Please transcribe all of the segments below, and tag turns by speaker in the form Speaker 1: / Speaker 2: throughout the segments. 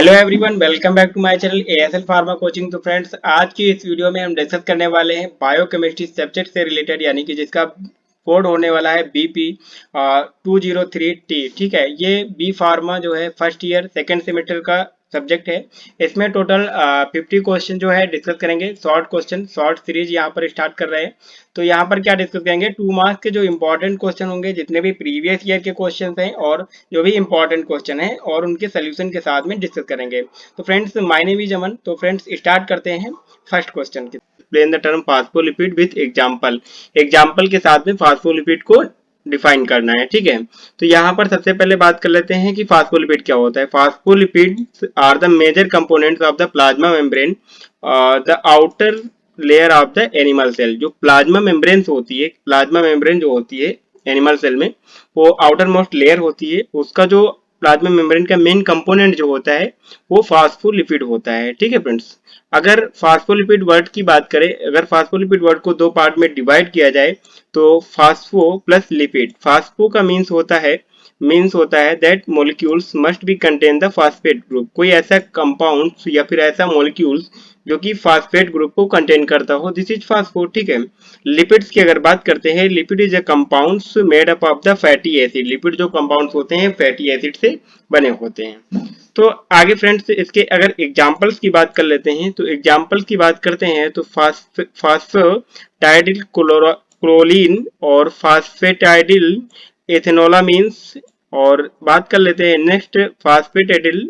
Speaker 1: Hello everyone, welcome back to my channel ASL pharma coaching. तो friends, आज की इस वीडियो में हम डिस्कस करने वाले हैं बायोकेमिस्ट्री सब्जेक्ट से रिलेटेड, यानी कि जिसका कोड होने वाला है बीपी 203T। ठीक है, ये बी फार्मा जो है फर्स्ट ईयर सेकेंड सेमेस्टर का सब्जेक्ट है। इसमें टोटल 50 क्वेश्चन जो है डिस्कस करेंगे। शॉर्ट क्वेश्चन, शॉर्ट सीरीज यहाँ पर स्टार्ट कर रहे हैं। तो यहाँ पर क्या डिस्कस करेंगे, 2 मार्क्स के जो इंपॉर्टेंट क्वेश्चन होंगे, जितने भी प्रीवियस ईयर के क्वेश्चन हैं और जो भी इंपॉर्टेंट क्वेश्चन है, और उनके सोल्यूशन के साथ में डिस्कस करेंगे। तो फ्रेंड्स, माय नेम इज अमन। तो फ्रेंड्स, स्टार्ट करते हैं फर्स्ट क्वेश्चन की। Explain the term phospholipid with example. Example के साथ में फास्फोलिपिड को डिफाइन करना है। ठीक है, तो यहाँ पर सबसे पहले बात कर लेते हैं कि फास्फोलिपिड क्या होता है। Phospholipids are the major components of the plasma membrane, the outer layer of the animal cell. जो प्लाज्मा मेम्ब्रेन होती है, प्लाज्मा मेम्ब्रेन जो होती है एनिमल सेल में, वो आउटर मोस्ट लेयर होती है। उसका जो प्लाज्मा मेम्ब्रेन का मेन कंपोनेंट जो होता है वो फास्फोलिपिड होता है। ठीक है फ्रेंड्स, अगर फास्फोलिपिड वर्ड की बात करें, अगर फास्फोलिपिड वर्ड को दो पार्ट में डिवाइड किया जाए तो फास्फो प्लस लिपिड। फास्फो का मीन्स होता है that molecules must be contain the phosphate group. कोई ऐसा कंपाउंड या फिर ऐसा मोलिक्यूल्स जो कि फास्फेट ग्रुप को कंटेन करता हो, दिस इज फास्फो। ठीक है, लिपिड्स की अगर बात करते हैं, lipid is a compounds made up of the fatty acid. Lipid जो कंपाउंड्स होते हैं फैटी एसिड से बने होते हैं। तो आगे फ्रेंड्स, इसके अगर एग्जांपल्स की बात कर लेते हैं, तो एग्जांपल्स की बात करते हैं तो फास्फेटाइडिल क्लोरीन और फास्फेटाइडिल एथेनोलामीन्स। और बात कर लेते हैं नेक्स्ट, फास्फेटाइडिल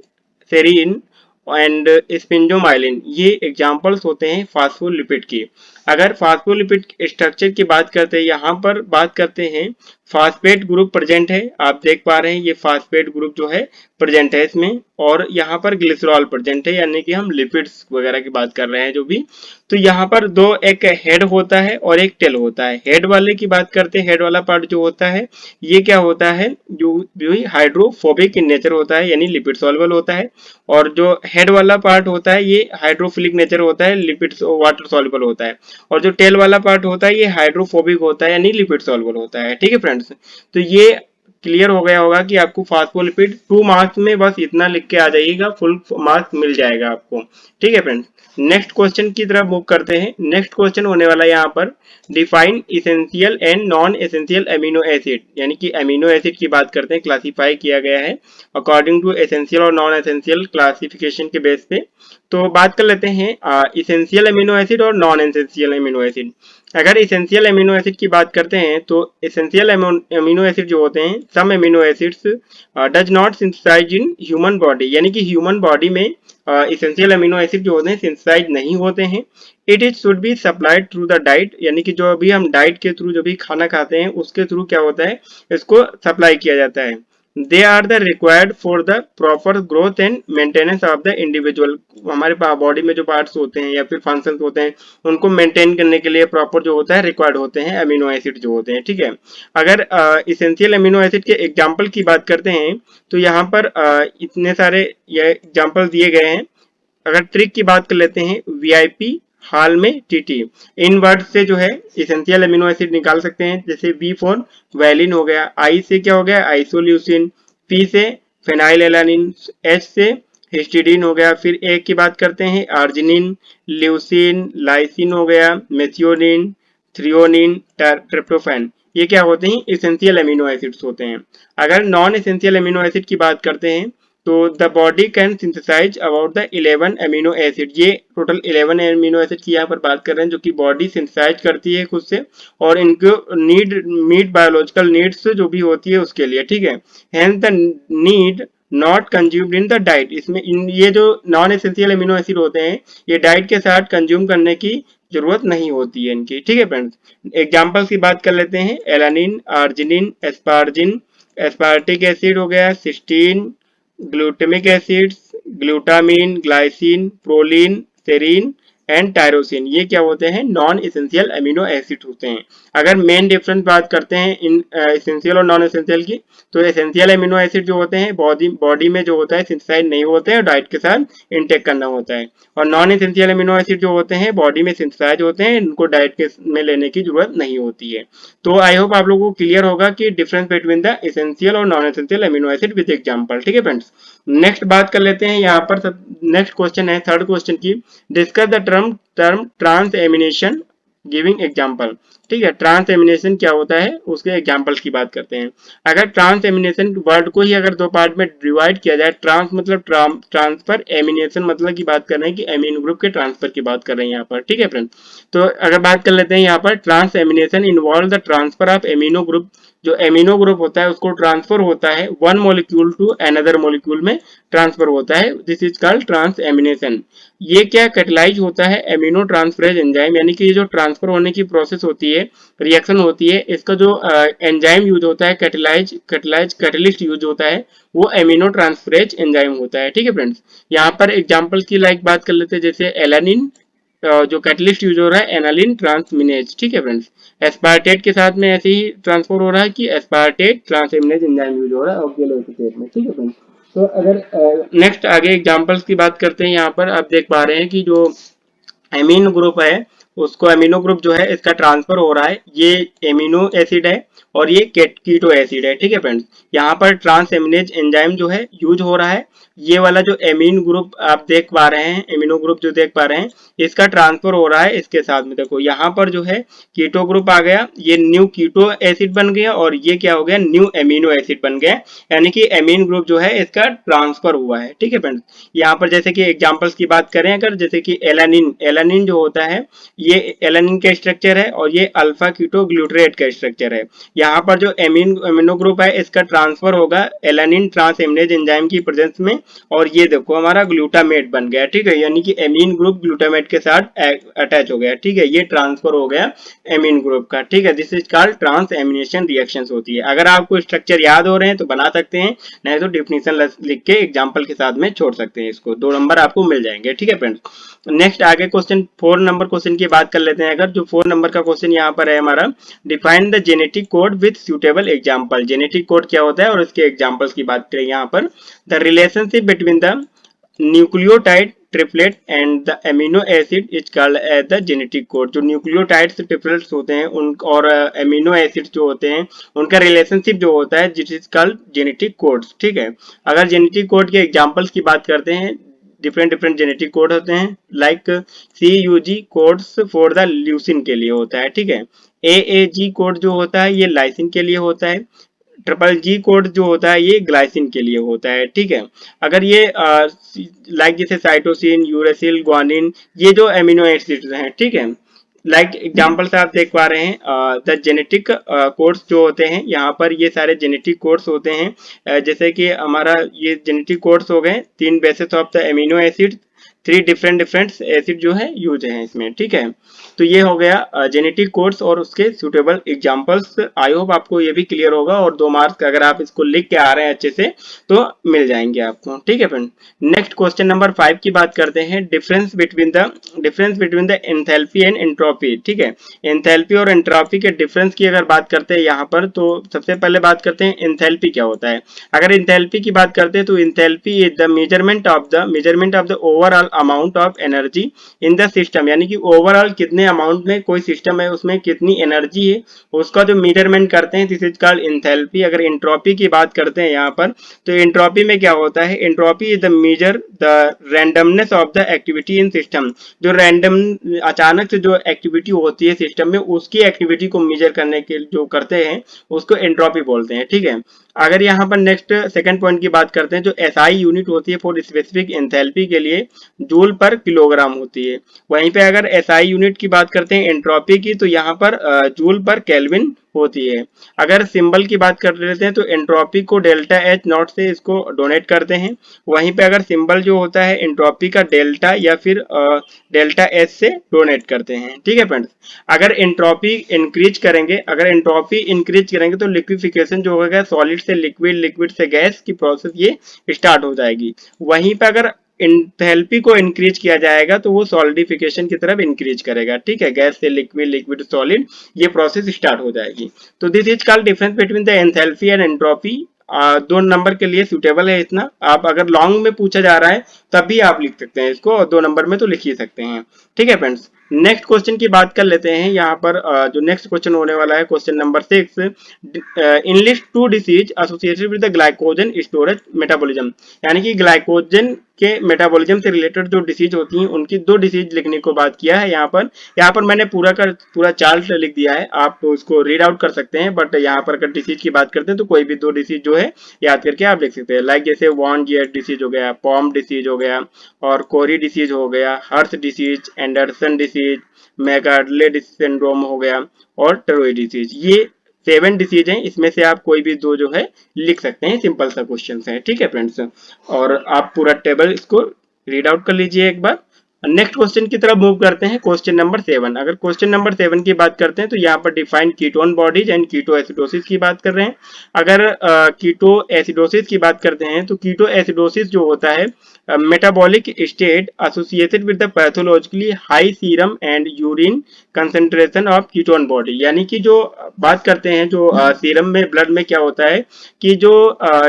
Speaker 1: सेरीन एंड स्पिंडोमाइलिन। ये एग्जांपल्स होते हैं फास्फोलिपिड की। अगर फास्फोलिपिड स्ट्रक्चर की बात करते हैं, यहाँ पर बात करते हैं फास्फेट ग्रुप प्रेजेंट है। आप देख पा रहे हैं ये फास्फेट ग्रुप जो है प्रेजेंट है इसमें, और यहाँ पर ग्लिसरॉल प्रेजेंट है, यानी कि हम लिपिड्स वगैरह की बात कर रहे हैं जो भी। तो यहाँ पर दो, एक हेड होता है और एक टेल होता है। हेड वाले की बात करते हैं, हेड वाला पार्ट जो होता है ये क्या होता है, जो हाइड्रोफोबिक इन नेचर होता है, यानी लिपिड सॉल्युबल होता है। और जो हेड वाला पार्ट होता है ये हाइड्रोफिलिक नेचर होता है, लिपिड वाटर सॉल्युबल होता है। और जो टेल वाला पार्ट होता है ये हाइड्रोफोबिक होता है, यानी लिपिड सॉल्युबल होता है। ठीक है फ्रेंड्स, तो ये क्लियर हो गया होगा कि आपको फास्फोलिपिड 2 मार्क्स में बस इतना लिख के आ जाइएगा, फुल मार्क्स मिल जाएगा आपको। ठीक है फ्रेंड्स, नेक्स्ट क्वेश्चन की तरफ मूव करते हैं। नेक्स्ट क्वेश्चन होने वाला है यहाँ पर, define essential and non essential amino acid. यानी कि अमीनो एसिड की बात करते हैं, क्लासिफाई किया गया है अकॉर्डिंग टू एसेंशियल और नॉन एसेंशियल क्लासिफिकेशन के बेस पे। तो बात कर लेते हैं इसेंशियल अमीनो एसिड और नॉन एसेंशियल अमीनो एसिड। अगर इसेंशियल अमीनो एसिड की बात करते हैं तो इसेंशियल अमीनो एसिड जो होते हैं, some amino acids does not synthesize in human body. यानी कि ह्यूमन बॉडी में इसेंशियल अमीनो एसिड जो होते हैं सिंथेसाइज नहीं होते हैं। It is should be supplied through the diet. यानी कि जो अभी हम डाइट के थ्रू जो भी खाना खाते हैं उसके थ्रू क्या होता है, इसको सप्लाई किया जाता है। They are the required for the proper growth and maintenance of the individual. हमारे बॉडी में जो पार्ट्स होते हैं या फिर फंक्शंस होते हैं उनको मेंटेन करने के लिए प्रॉपर जो होता है रिक्वायर्ड होते हैं अमीनो एसिड जो होते हैं। ठीक है, अगर इसेंशियल अमीनो एसिड के एग्जाम्पल की बात करते हैं तो यहाँ पर इतने सारे ये एग्जाम्पल दिए गए हैं। अगर ट्रिक की बात कर लेते हैं, वीआईपी, हाल में टीटी, इन वर्ड से जो है इसेंशियल अमीनो एसिड निकाल सकते हैं। जैसे वी फॉर वैलिन हो गया, आई से क्या हो गया आइसोल्यूसिन, पी से फेनाइलएलानिन, एच से हिस्टिडीन हो गया। फिर ए की बात करते हैं, आर्जिनिन, ल्यूसिन, लाइसिन हो गया, मेथियोनिन, थ्रियोनिन, ट्रिप्टोफैन। ये क्या होते हैं, इसेंशियल अमीनो एसिड्स होते हैं। अगर नॉन एसेंशियल अमीनो एसिड की बात करते हैं तो the body can synthesize about the 11 amino acid. ये टोटल 11 अमीनो एसिड की यहाँ पर बात कर रहे हैं जो कि बॉडी सिंथेसाइज करती है खुद से, और इनको मीट बायोलॉजिकल नीड्स जो भी होती है उसके लिए। ठीक है, hence the need not consumed in the diet. इसमें ये जो नॉन एसेंशियल अमीनो एसिड होते हैं ये डाइट के साथ कंज्यूम करने की जरूरत नहीं होती है इनकी। ठीक है फ्रेंड्स, एग्जाम्पल्स की बात कर लेते हैं, alanine, arginine, asparagine, aspartic acid हो गया, cysteine, glutamic acids, glutamine, glycine, proline, serine, and tyrosine, ये क्या होते हैं, नॉन एसेंशियल अमीनो एसिड होते हैं। अगर मेन डिफरेंस बात करते हैं इन एसेंशियल और नॉन एसेंशियल की, तो एसेंशियल अमीनो एसिड जो होते हैं बॉडी में जो होता है सिंथेसाइज नहीं होते हैं, डाइट के साथ इनटेक करना होता है। और नॉन एसेंशियल अमीनो एसिड जो होते हैं बॉडी में सिंथेसाइज होते हैं, इनको डाइट के में लेने की जरूरत नहीं होती है। तो आई होप आप लोगों को क्लियर होगा कि डिफरेंस बिटवीन द एसेंशियल और non essential amino acid with example. ठीक है फ्रेंड्स, नेक्स्ट बात कर लेते हैं यहाँ पर। नेक्स्ट क्वेश्चन है थर्ड क्वेश्चन की, discuss the term transamination giving example. ठीक है, ट्रांस एमिनेशन क्या होता है उसके एग्जांपल्स की बात करते हैं। अगर ट्रांस एमिनेशन वर्ड को ही अगर दो पार्ट में डिवाइड किया जाए, ट्रांस मतलब ट्रांसफर, एमिनेशन मतलब की बात कर रहे हैं कि एमिनो ग्रुप के ट्रांसफर की बात कर रहे हैं यहाँ पर। ठीक है फ्रेंड, तो अगर बात कर लेते हैं यहाँ पर, transamination involve the transfer of amino group, जो एमिनो ग्रुप होता है उसको ट्रांसफर होता है one molecule to another molecule में ट्रांसफर होता है, this is called transamination. ये क्या कैटेलाइज होता है एमिनो ट्रांसफरेज एंजाइम, यानी कि ये जो ट्रांसफर होने की प्रोसेस होती है, रिएक्शन होती है, इसका जो एंजाइम यूज होता है, कैटेलिस्ट यूज होता है, वो एमिनो ट्रांसफरेज एंजाइम होता है। ठीक है फ्रेंड्स, यहाँ पर एग्जांपल की लाइक बात कर लेते हैं, जैसे एलानिन जो कैटलिस्ट यूज हो रहा है एनालिन ट्रांसमिनेज। ठीक है फ्रेंड्स, एस्पार्टेट के साथ में ऐसे ही ट्रांसफर हो रहा है कि एस्पार्टेट ट्रांसमिनेज एंजाइम यूज हो रहा है ऑक्जेलोएसिटेट में। ठीक है फ्रेंड्स, तो अगर नेक्स्ट आगे एग्जांपल्स की बात करते हैं, यहाँ पर आप देख पा रहे हैं कि जो एमीन ग्रुप है उसको, एमिनो ग्रुप जो है इसका ट्रांसफर हो रहा है, ये एमिनो एसिड है और ये कीटो एसिड है। ठीक है फ्रेंड्स, यहाँ पर ट्रांस एमिनेज एंजाइम जो है यूज हो रहा है। ये वाला जो एमीन ग्रुप आप देख पा रहे हैं, एमिनो ग्रुप जो देख पा रहे हैं, इसका ट्रांसफर हो रहा है इसके साथ में। देखो यहाँ पर जो है कीटो ग्रुप आ गया, ये न्यू कीटो एसिड बन गया, और ये क्या हो गया, न्यू एमिनो एसिड बन गया, यानी कि एमीन ग्रुप जो है इसका ट्रांसफर हुआ है। ठीक है फ्रेंड्स, यहाँ पर जैसे कि एग्जांपल्स की बात करें अगर, जैसे कि एलानिन, एलानिन जो होता है ये एलानिन का स्ट्रक्चर है और ये अल्फा कीटो ग्लूटरेट का स्ट्रक्चर है। यहाँ पर जो एमिनो ग्रुप है इसका ट्रांसफर होगा एलानिन ट्रांस एमिनेज एंजाइम की प्रेजेंस में, और ये देखो हमारा ग्लूटामेट बन गया। ठीक है, यानी कि एमीन ग्रुप ग्लूटामेट के साथ अटैच हो गया। ठीक है, ये ट्रांसफर हो गया एमीन ग्रुप का। ठीक है, this is called transamination reactions होती है। अगर आपको स्ट्रक्चर याद हो रहे हैं तो बना सकते हैं, नहीं तो डिफिनीशन लिख के एग्जांपल के साथ में छोड़ सकते हैं, इसको 2 नंबर आपको मिल जाएंगे। ठीक है फ्रेंड्स, नेक्स्ट आगे क्वेश्चन 4 नंबर क्वेश्चन की बात कर लेते हैं। अगर जो 4 नंबर का क्वेश्चन यहाँ पर है हमारा, define the genetic code with suitable example. Genetic code क्या होता है और इसके एग्जांपल्स की बात करें यहाँ पर, the relationship between the nucleotide triplet and the amino acid is called as the genetic code. जो न्यूक्लियोटाइड्स ट्रिपलेट्स होते हैं उन और एमिनो एसिड जो होते हैं उनका रिलेशनशिप जो होता है जिट इज कॉल्ड जेनेटिक कोड्स। ठीक है, अगर जेनेटिक कोड के एग्जांपल्स की बात करते हैं, डिफरेंट जेनेटिक कोड होते हैं, like CUG codes for the leucine के लिए होता है। ठीक है, AAG कोड जो होता है ये लाइसिन के लिए होता है, GGG कोड जो होता है ये ग्लाइसिन के लिए होता है। ठीक है, अगर ये लाइक जैसे साइटोसिन, यूरेसिल, ग्वानिन, ये जो एमिनो एसिड्स हैं, ठीक है, लाइक एग्जांपल से आप देख पा रहे हैं द जेनेटिक कोड्स जो होते हैं, यहाँ पर ये सारे जेनेटिक कोड्स होते हैं। जैसे कि हमारा ये जेनेटिक कोड्स हो गए 3 basis of the amino acid, 3 different acid जो है यूज है इसमें। ठीक है, तो ये हो गया जेनेटिक कोड्स और उसके सुटेबल एग्जांपल्स। आई होप आपको ये भी क्लियर होगा, और 2 मार्क्स अगर आप इसको लिख के आ रहे हैं अच्छे से तो मिल जाएंगे आपको। ठीक है फ्रेंड, नेक्स्ट क्वेश्चन नंबर 5 की बात करते हैं, difference between the enthalpy and entropy. ठीक है, एंथैल्पी और एंट्रोपी के डिफरेंस की अगर बात करते हैं यहाँ पर, तो सबसे पहले बात करते हैं एंथैल्पी क्या होता है। अगर एंथैल्पी की बात करते हैं तो enthalpy is the measurement of the overall amount of energy in the system, यानी कि ओवरऑल कितने अमाउंट में कोई सिस्टम है उसमें कितनी एनर्जी है उसका जो मेजरमेंट करते हैं, दिस इज कॉल्ड एंथैल्पी। अगर एंट्रोपी की बात करते हैं यहाँ पर, तो एंट्रोपी में क्या होता है, entropy is the measure the randomness of the activity in system. जो रैंडम अचानक से जो एक्टिविटी होती है सिस्टम में, उसकी एक्टिविटी को मेजर करने के जो करते हैं उसको एंट्रोपी बोलते हैं। ठीक है, अगर यहाँ पर नेक्स्ट सेकंड पॉइंट की बात करते हैं, जो SI यूनिट होती है फॉर स्पेसिफिक एंथैल्पी के लिए जूल पर किलोग्राम होती है। वहीं पे अगर SI यूनिट की बात करते हैं एंट्रोपी की, तो यहाँ पर जूल पर केल्विन होती है। अगर सिंबल की बात कर लेते हैं तो एंट्रोपी को डेल्टा H नॉट से इसको डोनेट करते हैं, वहीं पे अगर सिंबल जो होता है एंट्रोपी का डेल्टा या फिर डेल्टा H से डोनेट करते हैं। ठीक है फ्रेंड्स, अगर एंट्रोपी इंक्रीज करेंगे तो लिक्विफिकेशन जो होगा सॉलिड से लिक्विड, लिक्विड से गैस की प्रोसेस ये स्टार्ट हो जाएगी। वहीं पे अगर इंथैल्पी को इंक्रीज किया जाएगा तो वो सॉलिडिफिकेशन की तरफ इंक्रीज करेगा, ठीक है, गैस से लिक्विड, लिक्विड टू सॉलिड, ये प्रोसेस स्टार्ट हो जाएगी। तो this is called difference between the enthalpy and entropy. 2 number के लिए सुटेबल है इतना। आप अगर लॉन्ग में पूछा जा रहा है तब भी आप लिख सकते हैं इसको, और 2 नंबर में तो लिख ही सकते हैं, ठीक है फ्रेंड्स। नेक्स्ट क्वेश्चन की बात कर लेते हैं यहाँ पर। जो नेक्स्ट क्वेश्चन होने वाला है question number 6, enlist 2 disease associated with the glycogen storage metabolism, यानी कि ग्लाइकोजन के मेटाबॉलिज्म से रिलेटेड जो डिसीज होती हैं उनकी 2 डिसीज लिखने को बात किया है यहाँ पर। यहाँ पर मैंने पूरा चार्ट लिख दिया है, आप तो उसको रीड आउट कर सकते हैं, बट यहाँ पर अगर डिसीज की बात करते हैं तो कोई भी 2 डिसीज जो है याद करके आप लिख सकते हैं। लाइक जैसे वॉन जियर डिसीज हो गया, पॉम डिसीज हो गया, और कोरी डिसीज हो गया, Hers disease, Andersen disease, McArdle syndrome हो गया, और टरोई डिसीज। ये 7 डिसीज हैं, इसमें से आप कोई भी 2 जो है लिख सकते हैं, सिंपल सा क्वेश्चन है, ठीक है फ्रेंड्स। और आप पूरा टेबल इसको रीड आउट कर लीजिए एक बार। नेक्स्ट क्वेश्चन की तरफ मूव करते हैं, क्वेश्चन नंबर 7। अगर क्वेश्चन नंबर 7 की बात करते हैं तो यहाँ पर define ketone bodies and ketoacidosis की बात कर रहे हैं। अगर कीटो एसिडोसिस की बात करते हैं तो कीटो एसिडोसिस जो होता है metabolic state associated with the pathologically high serum and urine concentration of ketone body, यानी कि जो बात करते हैं जो सीरम में, ब्लड में क्या होता है कि जो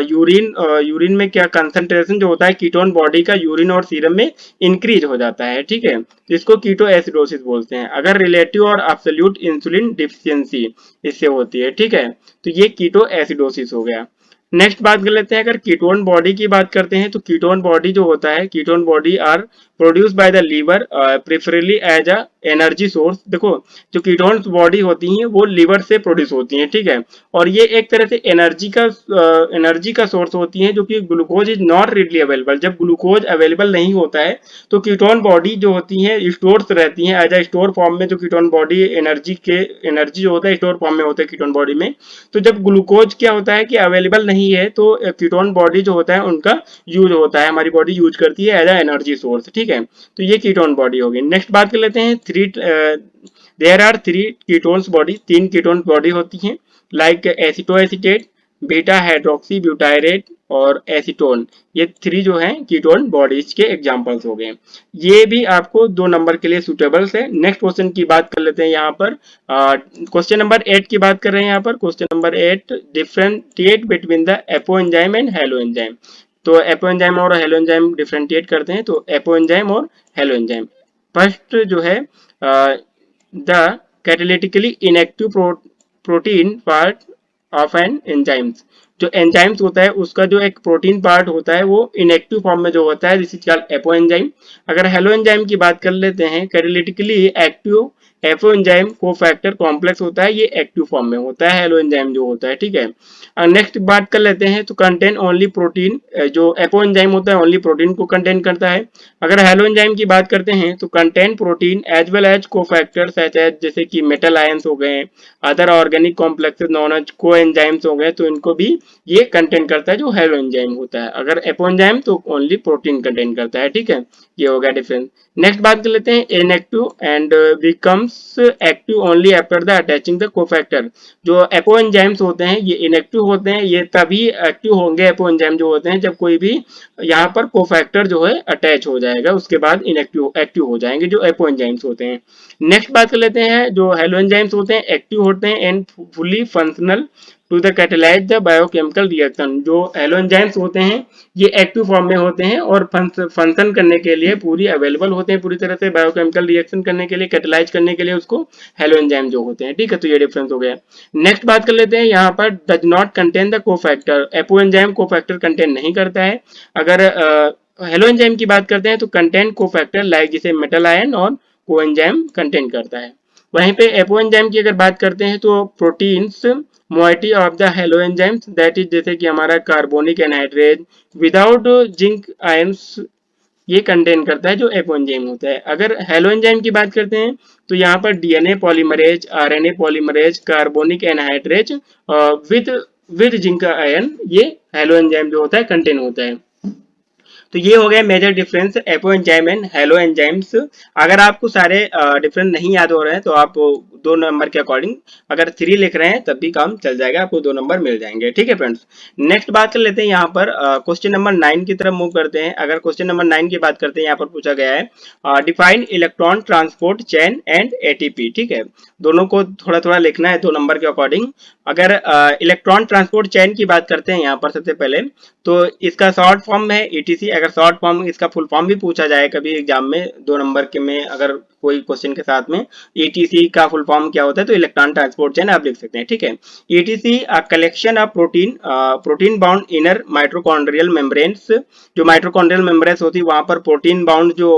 Speaker 1: यूरिन में क्या कंसंट्रेशन जो होता है कीटोन बॉडी का यूरिन और सीरम में इंक्रीज हो जाता है, ठीक है, जिसको कीटो एसिडोसिस बोलते हैं। अगर रिलेटिव और एब्सोल्यूट इंसुलिन डिफिशियंसी इससे होती है, ठीक है, तो ये कीटो एसिडोसिस हो गया। नेक्स्ट बात कर लेते हैं, अगर कीटोन बॉडी की बात करते हैं तो कीटोन बॉडी जो होता है, ketone body are produce by the liver preferably as a energy source. देखो जो कीटोन बॉडी होती हैं वो लीवर से प्रोड्यूस होती हैं, ठीक है, और ये एक तरह से एनर्जी का सोर्स होती हैं, जो कि glucose is not readily available. जब ग्लूकोज अवेलेबल नहीं होता है तो कीटोन बॉडी जो होती है स्टोर्स रहती हैं एज अ स्टोर फॉर्म में। जो कीटोन बॉडी एनर्जी जो होता है स्टोर फॉर्म में होता है कीटोन बॉडी में। तो जब ग्लूकोज क्या होता है कि अवेलेबल नहीं है तो कीटोन बॉडी जो होता है उनका यूज होता है, हमारी बॉडी यूज करती है एज अ एनर्जी सोर्स, ठीक है, तो ये कीटोन बॉडी होगी। नेक्स्ट बात कर लेते हैं, there are 3 ketones body, 3 ketone body होती हैं, like acetoacetate, beta hydroxy butyrate और एसीटोन। ये 3 जो हैं कीटोन बॉडीज के एग्जांपल्स हो गए। ये भी आपको 2 नंबर के लिए सुटेबल है। नेक्स्ट क्वेश्चन की बात कर लेते हैं यहाँ पर। क्वेश्चन नंबर 8 की बात कर रहे हैं यहाँ पर। Question number 8, differentiate between the apo enzyme and holo enzyme. तो एपो एंजाइम और हेलो एंजाइम डिफरेंशिएट करते हैं, तो एपो एंजाइम और हेलो एंजाइम। फर्स्ट जो है the catalytically inactive protein part of an enzymes. जो एंजाइम्स होता है उसका जो एक प्रोटीन पार्ट होता है वो इनएक्टिव फॉर्म में जो होता है, this is called apo enzyme. अगर हेलो एंजाइम की बात कर लेते हैं, catalytically active apo enzyme cofactor complex होता है, ये एक्टिव फॉर्म में होता है हेलो एंजाइम जो होता है, ठीक है। नेक्स्ट बात कर लेते हैं, तो कंटेन ओनली प्रोटीन। जो एपो एंजाइम होता है ओनली प्रोटीन को कंटेन करता है। अगर हेलो एंजाइम की बात करते हैं तो contain protein as well as cofactor such as, जैसे कि मेटल आयंस हो गए, other organic complexes known as coenzymes हो गए, तो इनको भी ये कंटेन करता है जो हेलो एंजाइम होता है। अगर एपो एंजाइम तो ओनली प्रोटीन कंटेन करता है, ठीक है, ये हो गया डिफरेंस। नेक्स्ट बात कर लेते हैं, inactive and becomes active only after the attaching the cofactor. जो एपो एंजाइम्स होते हैं ये इनएक्टिव होते हैं, ये तभी एक्टिव होंगे एपो एंजाइम जो होते हैं जब कोई भी यहाँ पर कोफैक्टर जो है अटैच हो जाएगा, उसके बाद एक्टिव हो जाएंगे जो एपो एंजाइम्स होते हैं। नेक्स्ट बात कर लेते हैं, जो हेलो एंजाइम्स होते हैं एक्टिव होते हैं and fully functional to the catalyse the biochemical reaction. जो हेलो एंजाइम्स होते हैं ये एक्टिव फॉर्म में होते हैं और फंक्शन करने के लिए पूरी अवेलेबल होते हैं, पूरी तरह से बायोकेमिकल रिएक्शन करने के लिए, कैटेलाइज करने के लिए उसको हेलो एंजाइम जो होते हैं, ठीक है, तो ये डिफरेंस हो गया। नेक्स्ट बात कर लेते हैं, यहाँ पर does not contain the cofactor. Apo enzyme cofactor contain नहीं करता है। अगर हेलो एंजाइम की बात करते हैं तो कंटेन कोफैक्टर लाइक जिसे मेटल आयन और को एंजाइम कंटेन करता है। वहीं पे एपो एंजाइम की अगर बात करते हैं तो proteins moiety of the hello enzymes, that is जैसे कि हमारा carbonic anhydride without zinc ions, ये कंटेन करता है जो एपो एंजाइम होता है। अगर हेलो एंजाइम की बात करते हैं तो यहाँ पर DNA polymerase, RNA polymerase, carbonic anhydride with zinc ion, ये हेलो एंजाइम जो होता है कंटेन होता है। तो ये हो गया major difference apo enzyme and holoenzymes. अगर आपको सारे डिफरेंस नहीं याद हो रहे हैं तो आप 2 नंबर के अकॉर्डिंग अगर 3 लिख रहे हैं तब भी काम चल जाएगा, आपको 2 नंबर मिल जाएंगे। ठीक है फ्रेंड्स, नेक्स्ट बात कर लेते हैं यहाँ पर क्वेश्चन नंबर 9 की तरफ मूव करते हैं। अगर क्वेश्चन नंबर 9 की बात करते हैं, यहाँ पर पूछा गया है define electron transport chain and ATP. ठीक है, दोनों को थोड़ा थोड़ा लिखना है 2 नंबर के अकॉर्डिंग। अगर इलेक्ट्रॉन ट्रांसपोर्ट चेन की बात करते हैं यहाँ पर सबसे पहले, तो इसका शॉर्ट फॉर्म है ईटीसी। अगर शॉर्ट फॉर्म इसका फुल फॉर्म भी पूछा जाए कभी एग्जाम में 2 नंबर के में, अगर कोई क्वेश्चन के साथ में ईटीसी का फुल फॉर्म क्या होता है, तो इलेक्ट्रॉन ट्रांसपोर्ट चेन आप लिख सकते हैं। ठीक है, etc collection of protein bound inner mitochondrial membranes. जो माइट्रोकॉन्ड्रियल मेम्ब्रेन्स होती है वहां पर प्रोटीन बाउंड जो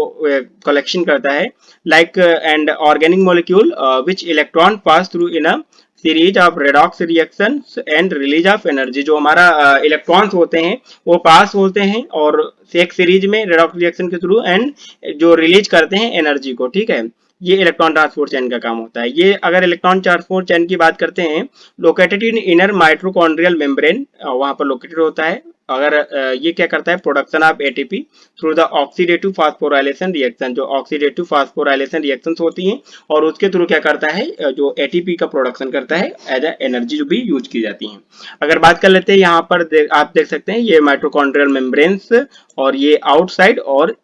Speaker 1: कलेक्शन करता है, like and organic molecule which electron pass through in a series of redox reactions and release of energy. जो हमारा इलेक्ट्रॉन्स होते हैं वो पास होते हैं और एक सीरीज में रेडॉक्स रिएक्शन के थ्रू एंड जो रिलीज करते हैं एनर्जी को। ठीक है, ये इलेक्ट्रॉन ट्रांसपोर्ट चेन का काम होता है। ये अगर इलेक्ट्रॉन ट्रांसपोर्ट चेन की बात करते हैं, located in inner mitochondrial membrane, वहां पर लोकेटेड होता है। अगर ये क्या करता है, production of ATP through the oxidative phosphorylation reaction. जो ऑक्सीडेटिव फास्फोराइलेशन रिएक्शंस होती हैं और उसके थ्रू क्या करता है, जो एटीपी का प्रोडक्शन करता है एज ए एनर्जी जो भी यूज की जाती है। अगर बात कर लेते हैं यहाँ पर आप देख सकते हैं ये माइट्रोकॉन्ड्रियल मेम्ब्रेन्स और ये आउटसाइड और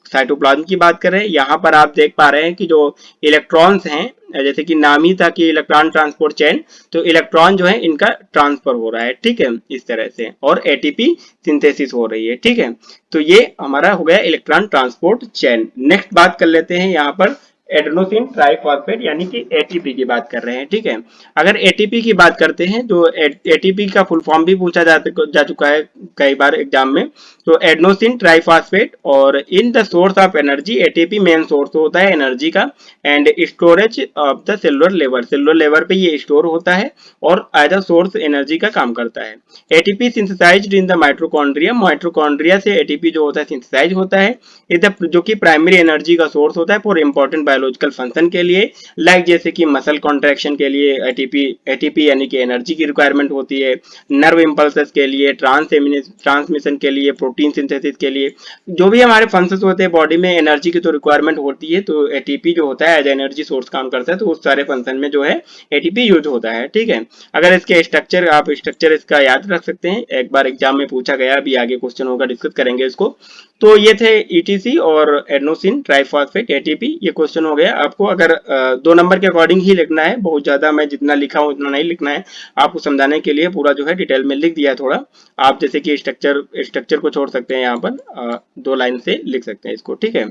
Speaker 1: साइटोप्लाज्म की बात करें, यहाँ पर आप देख पा रहे हैं कि जो इलेक्ट्रॉन्स हैं, जैसे कि नाम ही था कि इलेक्ट्रॉन ट्रांसपोर्ट चेन, तो इलेक्ट्रॉन जो है इनका ट्रांसफर हो रहा है। ठीक है, इस तरह से, और एटीपी सिंथेसिस हो रही है। ठीक है, तो ये हमारा हो गया इलेक्ट्रॉन ट्रांसपोर्ट चेन। नेक्स्ट बात कर लेते हैं यहाँ पर एडेनोसिन ट्राइफॉस्फेट यानी कि एटीपी की बात कर रहे हैं। ठीक है, अगर एटीपी की बात करते हैं तो एटीपी का फुल फॉर्म भी पूछा जा चुका है कई बार एग्जाम में। तो एडेनोसिन ट्राइफॉस्फेट, और in the source of energy, ATP main source होता है एनर्जी का, and storage of the cellular level, cellular level पे ये स्टोर होता है और एज अ सोर्स एनर्जी का काम करता है। ATP synthesised in the mitochondria, mitochondria से एटीपी जो होता है सिंथेसाइज होता है, जो कि प्राइमरी एनर्जी का सोर्स होता है फॉर इंपॉर्टेंट बायोलॉजिकल फंक्शन के लिए, लाइक जैसे कि मसल कॉन्ट्रैक्शन के लिए एटीपी यानी कि एनर्जी की रिक्वायरमेंट होती है, नर्व इंपल्सेस के लिए, ट्रांसमिशन के लिए, प्रोटीन सिंथेसिस के लिए, जो भी हमारे फंक्शंस होते हैं बॉडी में एनर्जी की तो रिक्वायरमेंट होती है, तो एटीपी जो होता है एज एनर्जी सोर्स काम करता है, तो उस सारे फंक्शन में जो है एटीपी यूज होता है। ठीक है, अगर इसके स्ट्रक्चर, आप स्ट्रक्चर इसका याद रख सकते हैं, एक बार एग्जाम में पूछा गया, अभी आगे क्वेश्चन होगा, डिस्कस करेंगे इसको। तो ये थे ईटीसी और एडेनोसिन ट्राइफॉस्फेट एटीपी, ये क्वेश्चन हो गया। आपको अगर 2 नंबर के अकॉर्डिंग ही लिखना है, बहुत ज्यादा मैं जितना लिखा हूं उतना नहीं लिखना है, आपको समझाने के लिए पूरा जो है डिटेल में लिख दिया थोड़ा। आप जैसे कि स्ट्रक्चर को छोड़ सकते हैं, यहाँ पर 2 लाइन से लिख सकते हैं इसको। ठीक है,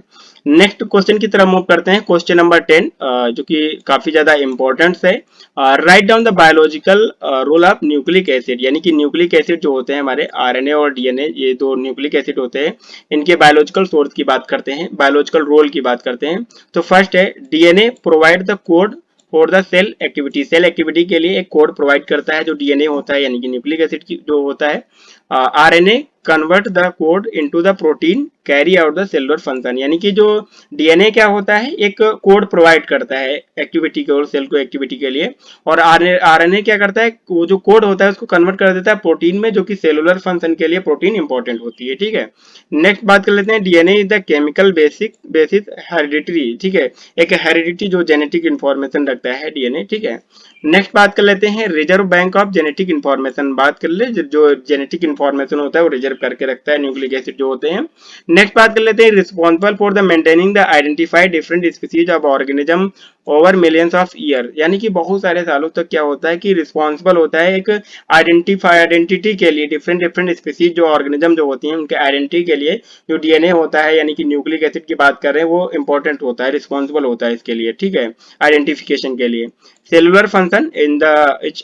Speaker 1: नेक्स्ट क्वेश्चन की तरफ मूव करते हैं, क्वेश्चन नंबर 10, जो कि काफी ज्यादा इंपॉर्टेंट है। Write down the biological role of nucleic acid, यानी कि न्यूक्लिक एसिड जो होते हैं हमारे आरएनए और डीएनए, ये 2 न्यूक्लिक एसिड होते हैं, इनके बायोलॉजिकल सोर्स की बात करते हैं, बायोलॉजिकल रोल की बात करते हैं। तो फर्स्ट है DNA provide the code for the cell activity, cell activity के लिए एक कोड प्रोवाइड करता है जो डीएनए होता है, यानी कि न्यूक्लिक एसिड जो होता है। RNA convert the code into the protein carry out the cellular function, यानी कि जो डीएनए क्या होता है, एक कोड प्रोवाइड करता है एक्टिविटी के और सेल को एक्टिविटी के लिए, और आरएनए क्या करता है, वो जो कोड होता है उसको कन्वर्ट कर देता है प्रोटीन में, जो कि सेलुलर फंक्शन के लिए प्रोटीन इंपॉर्टेंट होती है। ठीक है, नेक्स्ट बात कर लेते हैं, DNA is the chemical basis hereditary. ठीक है, एक हेरिडिटी जो जेनेटिक इंफॉर्मेशन रखता है डीएनए। ठीक है, नेक्स्ट बात कर लेते हैं reserve bank of genetic information, बात कर ले जो जेनेटिक इंफॉर्मेशन होता है वो रिजर्व करके रखता है न्यूक्लिक एसिड जो होते हैं। नेक्स्ट बात कर लेते हैं responsible for the maintaining the identified different species of organism over millions of year, यानी कि बहुत सारे सालों तक क्या होता है कि रिस्पॉन्सिबल होता है एक आइडेंटिटी के लिए, डिफरेंट स्पीसीज जो ऑर्गेनिज्म जो होती हैं उनके आइडेंटिटी के लिए जो डीएनए होता है, यानी कि न्यूक्लिक एसिड की बात कर रहे हैं, वो इंपॉर्टेंट होता है, रिस्पॉन्सिबल होता है इसके लिए। ठीक है, आइडेंटिफिकेशन के लिए। Cellular function in the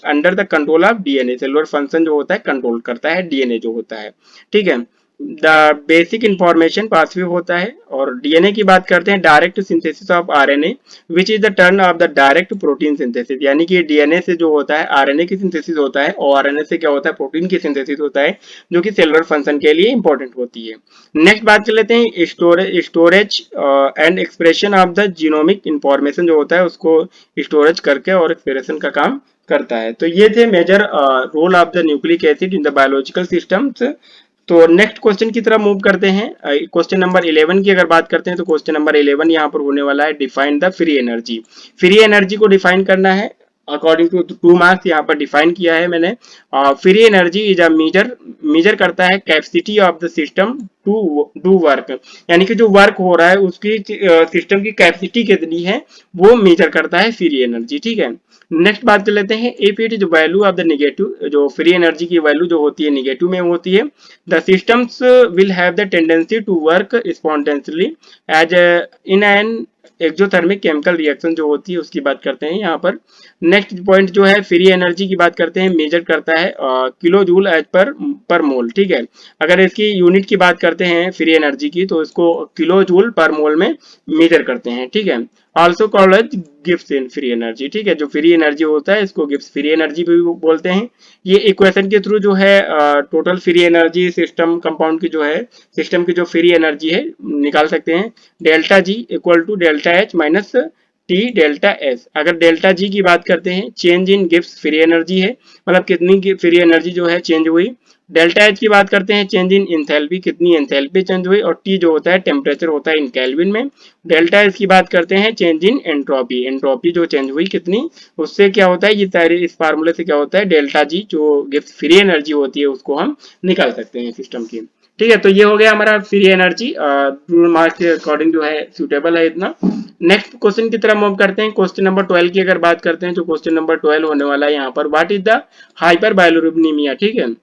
Speaker 1: under the control of DNA, cellular function जो होता है कंट्रोल करता है डीएनए जो होता है। ठीक है, द बेसिक इंफॉर्मेशन पासिव होता है। और डीएनए की बात करते हैं, direct synthesis of RNA which is the turn off the direct protein synthesis, यानी कि डीएनए से जो होता है आरएनए की सिंथेसिस होता है, और आरएनए से क्या होता है, प्रोटीन की सिंथेसिस होता है, जो कि सेलुलर फंक्शन के लिए इंपॉर्टेंट होती है। नेक्स्ट बात कर लेते हैं storage and expression of the genomic information जो होता है उसको स्टोरेज करके और एक्सप्रेशन का काम करता है। तो ये थे major role of the nucleic acid in the biological systems. तो नेक्स्ट क्वेश्चन की तरफ मूव करते हैं। क्वेश्चन नंबर 11 की अगर बात करते हैं तो क्वेश्चन नंबर 11 यहाँ पर होने वाला है define the free energy. Free energy को डिफाइन करना है अकॉर्डिंग टू 2 मार्क्स यहाँ पर डिफाइन किया है मैंने। Free energy is a major करता है capacity of the system to do work, यानी कि जो वर्क हो रहा है उसकी सिस्टम की कैपेसिटी कितनी है वो मेजर करता है फ्री एनर्जी, ठीक है। नेक्स्ट बात कर लेते हैं, if it is value of the negative, जो फ्री एनर्जी की वैल्यू जो होती है नेगेटिव में होती है, the systems will have the tendency to work spontaneously as in an exothermic chemical reaction जो होती है उसकी बात करते हैं यहाँ पर। नेक्स्ट पॉइंट जो है फ्री एनर्जी की बात करते हैं, मेजर करता है किलो जूल एज पर मोल, ठीक है। अगर इसकी यूनिट की बात करते हैं फ्री एनर्जी की तो इसको किलो जूल पर मोल में मेजर करते हैं, ठीक है। Also called as Gibbs in free energy, ठीक है। जो फ्री एनर्जी होता है इसको गिब्स फ्री एनर्जी भी बोलते हैं। ये इक्वेशन के थ्रू जो है total free energy system compound की जो है सिस्टम की जो फ्री एनर्जी है निकाल सकते हैं। Delta G equal to delta H minus T delta S. अगर डेल्टा जी की बात करते हैं change in Gibbs free energy है, मतलब कितनी फ्री एनर्जी जो है चेंज हुई। डेल्टा एच की बात करते हैं चेंज इन एंथैल्पी, कितनी एंथैल्पी चेंज हुई। और टी जो होता है टेम्परेचर होता है इन केल्विन में। डेल्टा एस की बात करते हैं चेंज इन एंट्रोपी, एंट्रोपी जो चेंज हुई कितनी, उससे क्या होता है ये सारे इस फार्मूले से क्या होता है डेल्टा जी जो गिब्स फ्री एनर्जी होती है उसको हम निकाल सकते हैं सिस्टम की, ठीक है। तो ये हो गया हमारा फ्री एनर्जी, मार्क्स के अकॉर्डिंग जो है सूटेबल है इतना। नेक्स्ट क्वेश्चन की तरफ मूव करते हैं। क्वेश्चन नंबर 12 की अगर बात करते हैं तो क्वेश्चन नंबर 12 होने वाला है यहाँ पर व्हाट इज द हाइपर बायोलुमिनिमिया, ठीक है।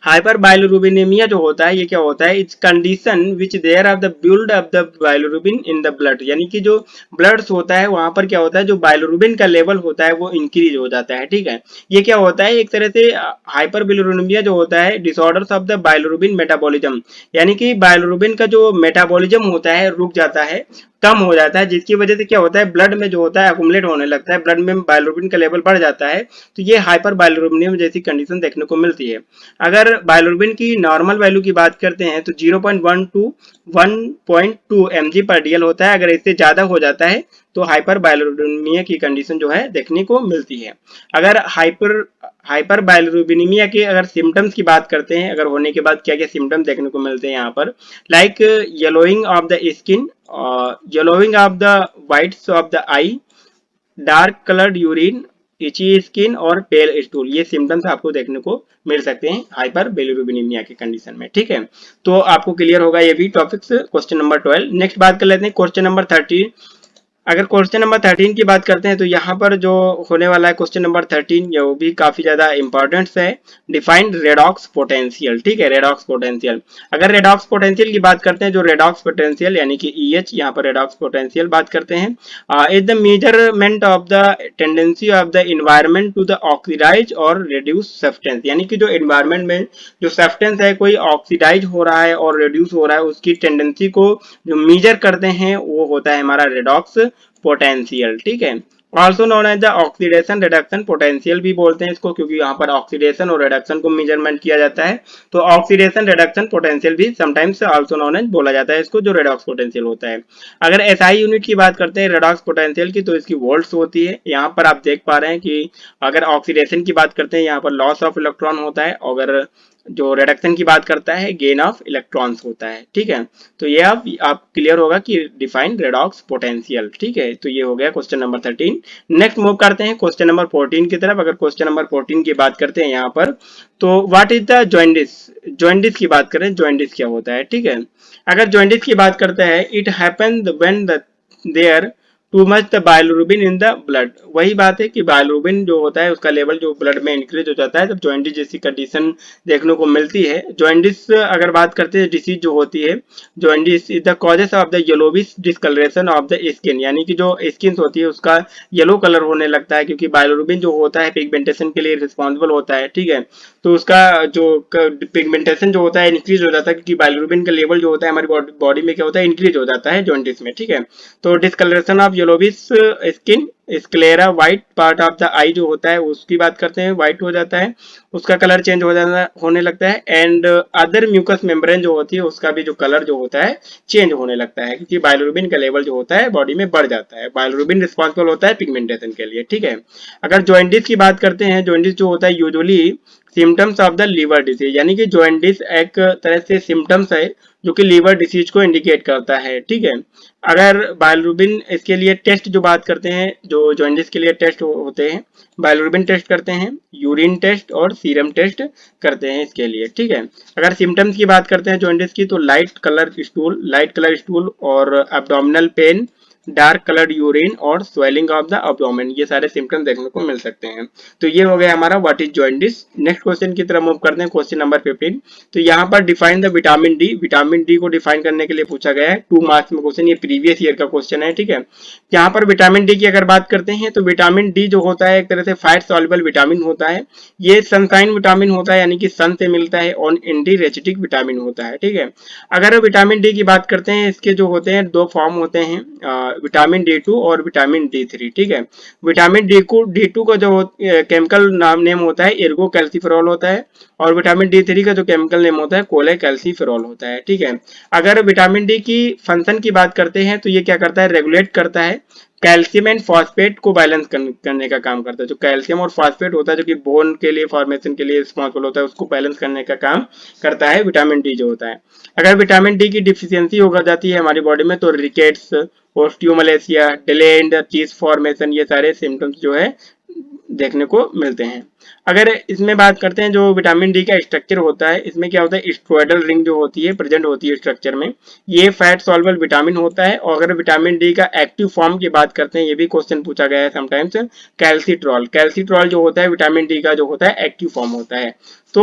Speaker 1: हाइपर बायोलुमिनेमिया जो होता है ये क्या होता है, it's condition which there of the build of the bilirubin in the blood, यानी कि जो ब्लड्स होता है वहां पर क्या होता है जो बायोलुमिन का लेवल होता है वो इंक्रीज हो जाता है, ठीक है। ये क्या होता है एक तरह से हाइपर बायोलुमिनेमिया जो होता है डिसऑर्डर्स ऑफ द बायोलुमिन मेटाबॉलिज्म, यानी कि बायोलुमिन का जो मेटाबॉलिज्म होता है रुक जाता है, कम हो जाता है, जिसकी वजह से क्या होता है ब्लड में जो होता है अकुमुलेट होने लगता है, ब्लड में बायोलुमिन का लेवल बढ़ जाता है। तो ये हाइपर बायोलुमिनेमिया जैसी कंडीशन देखने को मिलती है। अगर बायोलुमिन की नॉर्मल वैल्यू की बात करते हैं तो 0.1 टू 1.2 mg पर डीएल होता है। अगर इससे ज्यादा हो जाता है तो हाइपर बायोलुमिनिया की कंडीशन जो है देखने को मिलती है। अगर हाइपर बायोलुमिनिया के अगर सिम्टम्स की बात करते हैं, अगर होने के बाद क्या क्या सिम्टम्स देखने को मिलते हैं यहाँ पर, like yellowing of the skin, yellowing of the whites of the I, dark coloured urine, इची skin और पेल स्टूल, ये सिम्टम्स आपको देखने को मिल सकते हैं हाइपर बिलिरुबिनीमिया के कंडीशन में, ठीक है। तो आपको क्लियर होगा ये भी टॉपिक्स क्वेश्चन नंबर 12। नेक्स्ट बात कर लेते हैं क्वेश्चन नंबर 13। अगर क्वेश्चन नंबर 13 की बात करते हैं तो यहाँ पर जो होने वाला है क्वेश्चन नंबर 13 ये वो भी काफी ज्यादा इंपॉर्टेंट है। डिफाइंड रेडॉक्स पोटेंशियल, ठीक है, रेडॉक्स पोटेंशियल। अगर रेडॉक्स पोटेंशियल की बात करते हैं, जो रेडॉक्स पोटेंशियल यानी कि EH यहाँ पर रेडॉक्स पोटेंशियल बात करते हैं, is the measurement of the tendency of the environment to the oxidise और रिड्यूस सब्सटेंस, यानी कि जो इन्वायरमेंट में जो सब्सटेंस है कोई ऑक्सीडाइज हो रहा है और रिड्यूस हो रहा है उसकी टेंडेंसी को जो मेजर करते हैं वो होता है हमारा रेडॉक्स पोटेंशियल, ठीक है। Also known as the oxidation reduction potential भी बोलते हैं इसको, क्योंकि यहाँ पर ऑक्सीडेशन और रिडक्शन को मेजरमेंट किया जाता है। तो ऑक्सीडेशन रिडक्शन पोटेंशियल भी समटाइम्स ऑल्सो नोन एज बोला जाता है इसको, जो रेडॉक्स पोटेंशियल होता है। अगर एसआई यूनिट की बात करते हैं रेडॉक्स पोटेंशियल की तो इसकी वोल्ट्स होती है। यहाँ पर आप देख पा रहे हैं कि अगर ऑक्सीडेशन की बात करते हैं यहाँ पर लॉस ऑफ इलेक्ट्रॉन होता है, अगर जो रिडक्शन की बात करता है गेन ऑफ इलेक्ट्रॉन्स होता है, ठीक है। तो ये आप क्लियर होगा कि डिफाइन रेडॉक्स पोटेंशियल, ठीक है। तो ये हो गया क्वेश्चन नंबर 13। नेक्स्ट मूव करते हैं क्वेश्चन नंबर 14 की तरफ। अगर क्वेश्चन नंबर 14 की बात करते हैं यहाँ पर तो what is the jaundice, jaundice की बात करें जॉइंडिस क्या होता है, ठीक है। अगर जॉइंडिस की बात करते हैं it happen when the there too much the bilirubin in the blood, वही बात है कि बायोलुमिन जो होता है उसका लेवल जो ब्लड में इंक्रीज हो जाता है, जब जॉइंडिस जैसी कंडीशन देखने को मिलती है। जॉइंडिस अगर बात करते हैं डिसीज जो होती है, jaundice is the causes of the yellowish discolouration of the skin, यानी कि जो स्किन होती है उसका येलो कलर होने लगता है, क्योंकि बायोलुमिन जो होता है पिगमेंटेशन के लिए रिस्पॉन्सिबल होता है, ठीक है। तो उसका जो पिगमेंटेशन जो होता है इंक्रीज हो जाता है, क्योंकि बायोलुमिन का लेवल जो होता है हमारी बॉडी में क्या होता है इंक्रीज हो जाता है जॉइंडिस में, ठीक है। तो discoloration of yellowish skin, sclera white part of the eye जो होता है उसकी बात करते हैं, व्हाइट हो जाता है, उसका कलर चेंज हो जाता होने लगता है। एंड अदर म्यूकस मेम्ब्रेन जो होती है उसका भी जो कलर जो होता है चेंज होने लगता है, क्योंकि बायोलुमिन का लेवल जो होता है बॉडी में बढ़ जाता है। बायोलुमिन रिस्पॉन्सिबल होता है पिगमेंटेशन के लिए, ठीक है। अगर जॉइंडिस की बात करते हैं, जॉइंडिस जो होता है usually symptoms of the liver disease, यानी कि जॉइंटिस एक तरह से सिम्टम्स है जो कि लीवर डिसीज को इंडिकेट करता है, ठीक है। अगर बाइलरुबिन इसके लिए टेस्ट जो बात करते हैं, जो जॉइंटिस के लिए टेस्ट होते हैं, बाइलरुबिन टेस्ट करते हैं, यूरिन टेस्ट और सीरम टेस्ट करते हैं इसके लिए, ठीक है। अगर सिम्टम्स की बात करते हैं जॉइंटिस की, तो लाइट कलर स्टूल और abdominal pain, dark coloured urine और स्वेलिंग ऑफ द एब्डोमेन, ये सारे सिम्टम्स देखने को मिल सकते हैं। तो ये हो गया हमारा what is jaundice. Next question की तरफ मूव करते हैं, क्वेश्चन नंबर 15। तो यहाँ पर define the vitamin D, vitamin D को डिफाइन करने के लिए पूछा गया है 2 मार्क्स में क्वेश्चन, ये प्रीवियस ईयर का क्वेश्चन है, ठीक है। यहाँ पर विटामिन डी की अगर बात करते हैं तो विटामिन डी जो होता है एक तरह से फैट सॉल्युबल विटामिन होता है, ये सनशाइन विटामिन होता है, यानी कि सन से मिलता है, और एंटी रेचिटिक विटामिन होता है, ठीक है। अगर विटामिन डी की बात करते हैं, इसके जो होते हैं 2 फॉर्म होते हैं, विटामिन D2 और विटामिन D3, ठीक है। विटामिन D2 का जो केमिकल नेम होता है एर्गो कैल्सीफेरॉल होता है, और विटामिन D3 का जो केमिकल नेम होता है कोले कैल्सीफेरॉल होता है, ठीक है। अगर विटामिन डी की फंक्शन की बात करते हैं तो ये क्या करता है, रेगुलेट करता है कैल्शियम एंड फॉस्फेट को बैलेंस करने का काम करता है। जो कैल्शियम और फॉस्फेट होता है जो कि बोन के लिए फॉर्मेशन के लिए रिस्पॉन्सिबल होता है, उसको बैलेंस करने का काम करता है विटामिन डी जो होता है। अगर विटामिन डी की डिफिशियंसी हो जाती है हमारी बॉडी में तो rickets, osteomalacia, delay in the teeth formation, ये सारे सिम्टम्स जो है देखने को मिलते हैं। अगर इसमें बात करते हैं जो विटामिन डी का स्ट्रक्चर होता है, इसमें क्या होता है, स्ट्रोइडल रिंग जो होती है प्रेजेंट होती है स्ट्रक्चर में, ये फैट सॉल्युबल विटामिन होता है। और अगर विटामिन डी का एक्टिव फॉर्म की बात करते हैं, ये भी क्वेश्चन पूछा गया है समटाइम्स, कैल्सीट्रॉल जो होता है विटामिन डी का जो होता है एक्टिव फॉर्म होता है। तो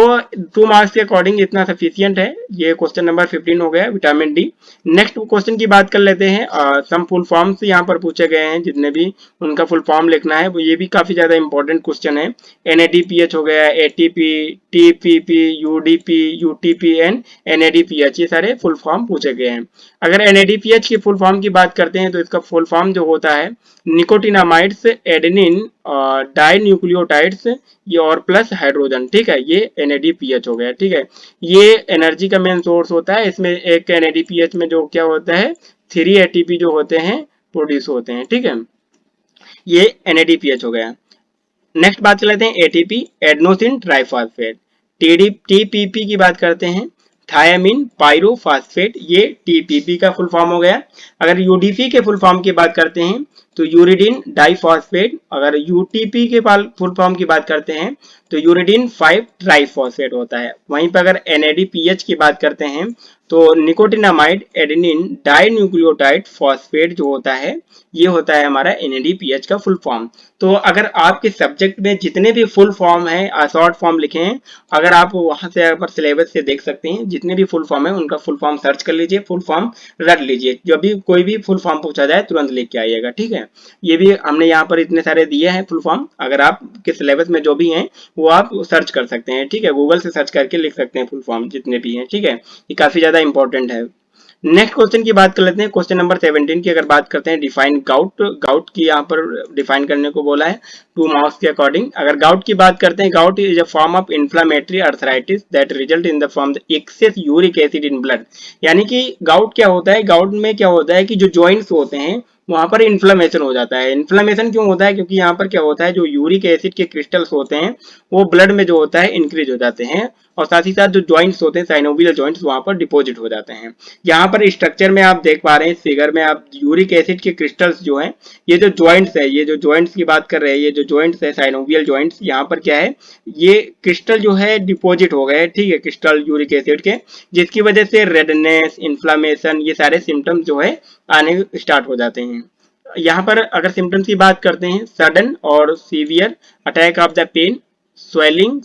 Speaker 1: 2 मार्क्स के अकॉर्डिंग इतना सफिशियंट है, ये क्वेश्चन नंबर 15 हो गया विटामिन डी। नेक्स्ट क्वेश्चन की बात कर लेते हैं, सम फुल फॉर्म्स यहाँ पर पूछे गए हैं, जितने भी उनका फुल फॉर्म लिखना है, वो ये भी काफी ज्यादा इंपॉर्टेंट क्वेश्चन है। NADPH हो गया, ATP, TPP, UDP, UTP and NADPH, ये सारे फुल फॉर्म पूछे गए हैं। अगर NADPH की फुल फॉर्म की बात करते हैं तो इसका फुल फॉर्म जो होता है निकोटिनामाइड्स एडेनिन डाई न्यूक्लियोटाइड्स ये और प्लस हाइड्रोजन, ठीक है, ये NADPH हो गया, ठीक है। ये एनर्जी का मेन सोर्स होता है, इसमें एक NADPH में जो क्या होता है 3 ATP जो होते हैं प्रोड्यूस होते हैं, ठीक है, ये NADPH हो गया। नेक्स्ट बात कर लेते हैं ATP, एडेनोसिन ट्राइफॉस्फेट। TPP की बात करते हैं थायामीन पायरोफॉस्फेट, ये TPP का फुल फॉर्म हो गया। अगर UDP के फुल फॉर्म की बात करते हैं तो यूरिडीन डाइफॉस्फेट। अगर UTP के फुल फॉर्म की बात करते हैं तो यूरिडीन 5 ट्राइफॉस्फेट होता है। वहीं पर अगर NADPH की बात करते हैं तो nicotinamide adenine dinucleotide phosphate जो होता है ये होता है हमारा NADPH का फुल फॉर्म। तो अगर आपके सब्जेक्ट में जितने भी फुल फॉर्म है शॉर्ट फॉर्म लिखे हैं, अगर आप वहां से पर सिलेबस से देख सकते हैं, जितने भी फुल फॉर्म है उनका फुल फॉर्म सर्च कर लीजिए, फुल फॉर्म रट लीजिए, जब भी कोई भी फुल फॉर्म पूछा जाए तुरंत लिख के आइएगा, ठीक है। ये भी हमने यहाँ पर इतने सारे दिए हैं फुल फॉर्म, अगर आपके सिलेबस में जो भी हैं वो आप सर्च कर सकते हैं, ठीक है, गूगल से सर्च करके लिख सकते हैं फुल फॉर्म जितने भी हैं, ठीक है, ये काफी ज्यादा इंपॉर्टेंट है। नेक्स्ट क्वेश्चन की बात कर लेते हैं, क्वेश्चन नंबर 17 की अगर बात करते हैं डिफाइन गाउट की यहाँ पर डिफाइन करने को बोला है 2 मार्क्स के अकॉर्डिंग। अगर गाउट की बात करते हैं, gout is a form of inflammatory arthritis that result in the form excess uric acid in blood. यानी कि गाउट क्या होता है, गाउट में क्या होता है कि जो जॉइंट्स होते हैं वहां पर इन्फ्लेमेशन हो जाता है। इन्फ्लेमेशन क्यों होता है, क्योंकि यहाँ पर क्या होता है जो यूरिक एसिड के क्रिस्टल्स होते हैं वो ब्लड में जो होता है इंक्रीज हो जाते हैं, और साथ ही साथ जो जॉइंट्स होते हैं साइनोवियल जॉइंट्स वहां पर डिपॉजिट हो जाते हैं। यहाँ पर स्ट्रक्चर में आप देख पा रहे हैं, इस फिगर में आप यूरिक एसिड के क्रिस्टल्स जो हैं, ये जो जॉइंट्स है, ये जो जॉइंट्स की बात कर रहे हैं, ये जो जॉइंट्स है साइनोवियल जॉइंट्स, यहाँ पर क्या है ये क्रिस्टल जो है डिपॉजिट हो गए, ठीक है, क्रिस्टल यूरिक एसिड के, जिसकी वजह से रेडनेस, इन्फ्लामेशन, ये सारे सिम्टम्स जो है आने स्टार्ट हो जाते हैं। यहाँ पर अगर सिम्टम्स की बात करते हैं, सडन और severe attack of the pain, swelling,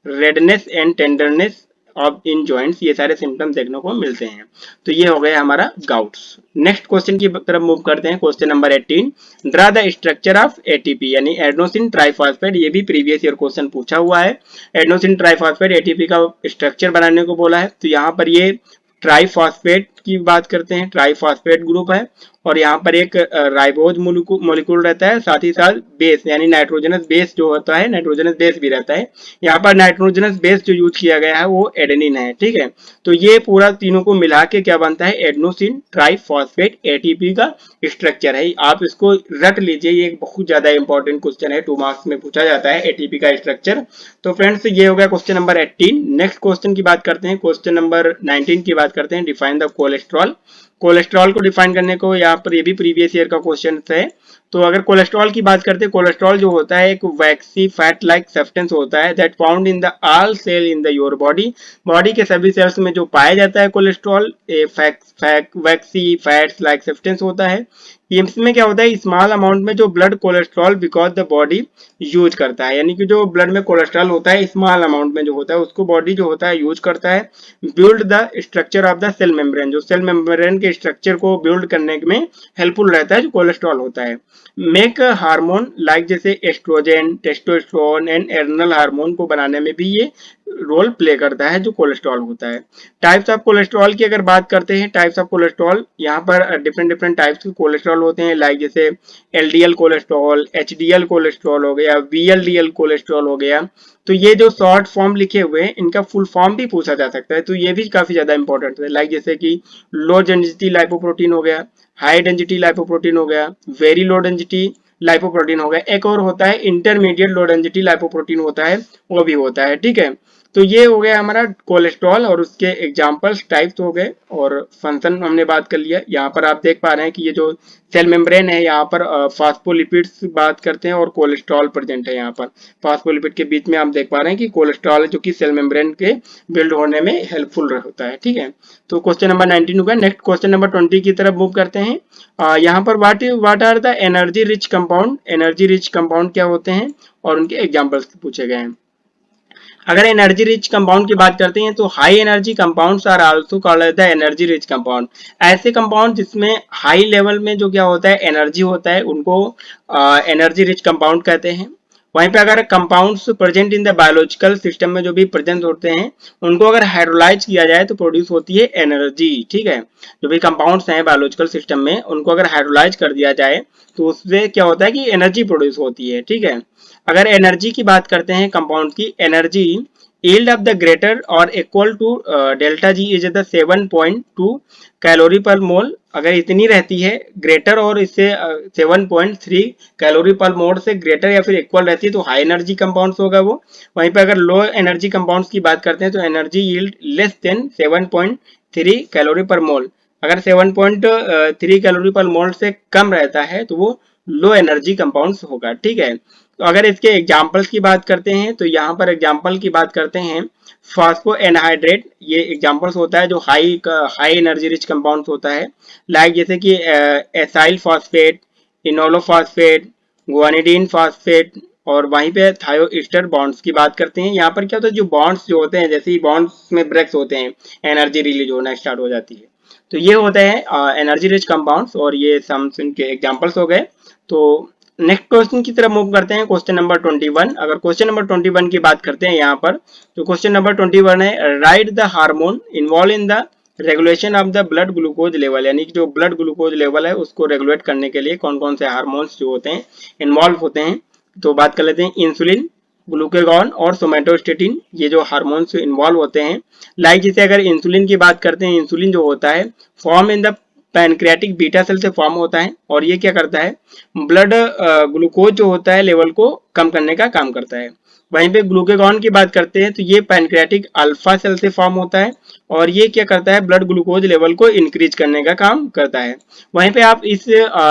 Speaker 1: redness and tenderness of in joints, ये सारे सिम्टम्स देखने को मिलते हैं। तो ये हो गया हमारा गाउट्स। नेक्स्ट क्वेश्चन की तरफ मूव करते हैं, question number 18, draw the structure of ATP यानी एडेनोसिन ट्राइफॉस्फेट। ये भी प्रीवियस ईयर क्वेश्चन पूछा हुआ है, एडेनोसिन ट्राइफॉस्फेट ATP का स्ट्रक्चर बनाने को बोला है। तो यहाँ पर ये ट्राइफॉस्फेट की बात करते हैं ट्राइफॉस्फेट ग्रुप है, और यहाँ पर एक राइबोज मोलिक्यूल रहता है, साथ ही साथ बेस यानी नाइट्रोजनस बेस जो होता है, नाइट्रोजनस बेस भी रहता है। यहाँ पर नाइट्रोजनस बेस जो यूज किया गया है वो एडेनिन है, ठीक है। तो ये पूरा तीनों को मिला के क्या बनता है, एडेनोसिन ट्राइफॉस्फेट एटीपी का स्ट्रक्चर है। आप इसको रट लीजिए, ये एक बहुत ज्यादा इंपॉर्टेंट क्वेश्चन है, 2 मार्क्स में पूछा जाता है एटीपी का स्ट्रक्चर। तो फ्रेंड्स ये हो गया क्वेश्चन नंबर 18। नेक्स्ट क्वेश्चन की बात करते हैं, क्वेश्चन नंबर 19 की बात करते हैं, डिफाइन द कोलेस्ट्रॉल। कोलेस्ट्रॉल को डिफाइन करने को यहाँ पर ये भी प्रीवियस ईयर का क्वेश्चन है। तो अगर कोलेस्ट्रॉल की बात करते हैं, कोलेस्ट्रॉल जो होता है एक वैक्सी फैट लाइक सब्सटेंस होता है that found in the all cell in the your body. Body के सभी सेल्स में जो पाया जाता है cholesterol waxy fats like substance होता है। इसमें क्या होता है, स्मॉल अमाउंट में जो blood cholesterol because the body use करता है, यानी कि जो ब्लड में कोलेस्ट्रॉल होता है स्मॉल अमाउंट में जो होता है उसको बॉडी जो होता है यूज करता है। Build the structure of the cell membrane, जो सेल मेम्ब्रेन के स्ट्रक्चर को बिल्ड करने में हेल्पफुल रहता है जो कोलेस्ट्रॉल होता है। मेक हार्मोन लाइक जैसे oestrogen, testosterone and adrenal hormone को बनाने में भी ये रोल प्ले करता है जो कोलेस्ट्रॉल होता है। टाइप्स ऑफ कोलेस्ट्रॉल की अगर बात करते हैं, टाइप्स ऑफ कोलेस्ट्रॉल यहाँ पर डिफरेंट टाइप्स के कोलेस्ट्रॉल होते हैं, लाइक जैसे एलडीएल कोलेस्ट्रॉल, एचडीएल कोलेस्ट्रॉल हो गया, वीएलडीएल कोलेस्ट्रॉल हो गया। तो ये जो शॉर्ट फॉर्म लिखे हुए हैं इनका फुल फॉर्म भी पूछा जा सकता है, तो ये भी काफी ज्यादा इंपॉर्टेंट है, लाइक जैसे कि लो डेंसिटी लाइपोप्रोटीन हो गया, हाई डेंसिटी लाइपोप्रोटीन हो गया, वेरी लो डेंसिटी लाइपोप्रोटीन हो गया, एक और होता है इंटरमीडिएट लो डेंसिटी लाइपोप्रोटीन होता है, वो भी होता है, ठीक है। तो ये हो गया हमारा कोलेस्ट्रॉल और उसके एग्जांपल्स टाइप्स हो गए, और फंक्शन हमने बात कर लिया। यहाँ पर आप देख पा रहे हैं कि ये जो सेल मेम्ब्रेन है यहाँ पर फास्फोलिपिड्स बात करते हैं और कोलेस्ट्रॉल प्रेजेंट है। यहाँ पर फास्फोलिपिड के बीच में आप देख पा रहे हैं कि कोलेस्ट्रॉल जो कि सेल मेम्ब्रेन के बिल्ड होने में हेल्पफुल होता है, ठीक है। तो क्वेश्चन नंबर 19 हो गया। नेक्स्ट क्वेश्चन नंबर 20 की तरफ मूव करते हैं। यहाँ पर what are the energy rich compound, energy rich compound क्या होते हैं और उनके एग्जाम्पल्स पूछे गए हैं। अगर एनर्जी रिच कंपाउंड की बात करते हैं तो high energy compounds are also called the energy rich compound. ऐसे कंपाउंड जिसमें हाई लेवल में जो क्या होता है एनर्जी होता है उनको एनर्जी रिच कंपाउंड कहते हैं। वहीं पे अगर compounds present in the biological system में जो भी प्रेजेंट होते हैं उनको अगर हाइड्रोलाइज किया जाए तो प्रोड्यूस होती है एनर्जी, ठीक है। जो भी कंपाउंड्स हैं बायोलॉजिकल सिस्टम में उनको अगर हाइड्रोलाइज कर दिया जाए तो उससे क्या होता है कि एनर्जी प्रोड्यूस होती है, ठीक है। अगर एनर्जी की बात करते हैं कंपाउंड की, energy yield of the greater or equal to delta G is the 7.2 calorie पर मोल। अगर इतनी रहती है ग्रेटर और इससे 7.3 कैलोरी पर मोल से ग्रेटर या फिर इक्वल रहती है तो हाई एनर्जी कंपाउंड्स होगा वो। वहीं पर अगर लो एनर्जी कंपाउंड्स की बात करते हैं तो energy yield less than 7.3 calorie पर मोल। अगर 7.3 कैलोरी पर मोल से कम रहता है तो वो लो एनर्जी कंपाउंड्स होगा, ठीक है। तो अगर इसके एग्जाम्पल्स की बात करते हैं तो यहाँ पर एग्जाम्पल की बात करते हैं फास्फो एनहाइड्रेट, ये एग्जाम्पल्स होता है जो हाई एनर्जी रिच कंपाउंड्स होता है, लाइक जैसे कि acyl phosphate, Inelo phosphate, guanidine phosphate, और वहीं पे थायोस्टर बॉन्ड्स की बात करते हैं। यहाँ पर क्या होता है जो बॉन्ड्स जो होते हैं जैसे ही बॉन्ड्स में ब्रेक्स होते हैं एनर्जी रिलीज होना स्टार्ट हो जाती है। तो ये होते हैं एनर्जी रिच कंपाउंड्स और ये सम इनके एग्जाम्पल्स हो गए। तो नेक्स्ट क्वेश्चन की तरफ मूव करते हैं, क्वेश्चन नंबर 21। अगर क्वेश्चन नंबर 21 की बात करते हैं यहाँ पर तो क्वेश्चन नंबर 21 है right the hormone involve in the regulation of the blood glucose level, यानी कि जो ब्लड ग्लूकोज लेवल है उसको रेगुलेट करने के लिए कौन कौन से हार्मोन्स जो होते हैं इन्वॉल्व होते हैं। तो बात कर लेते हैं इंसुलिन, ग्लूकागॉन और सोमेटोस्टेटिन, ये जो हार्मोन्स इन्वॉल्व होते हैं। लाइक जैसे अगर इंसुलिन की बात करते हैं, इंसुलिन जो होता है form in the pancreatic beta cell से फॉर्म होता है और ये क्या करता है ब्लड ग्लूकोज जो होता है लेवल को कम करने का काम करता है। वहीं पे ग्लूकागॉन की बात करते हैं तो ये पैनक्रियाटिक अल्फा सेल से फॉर्म होता है और ये क्या करता है ब्लड ग्लूकोज लेवल को इंक्रीज करने का काम करता है। वहीं पे आप इस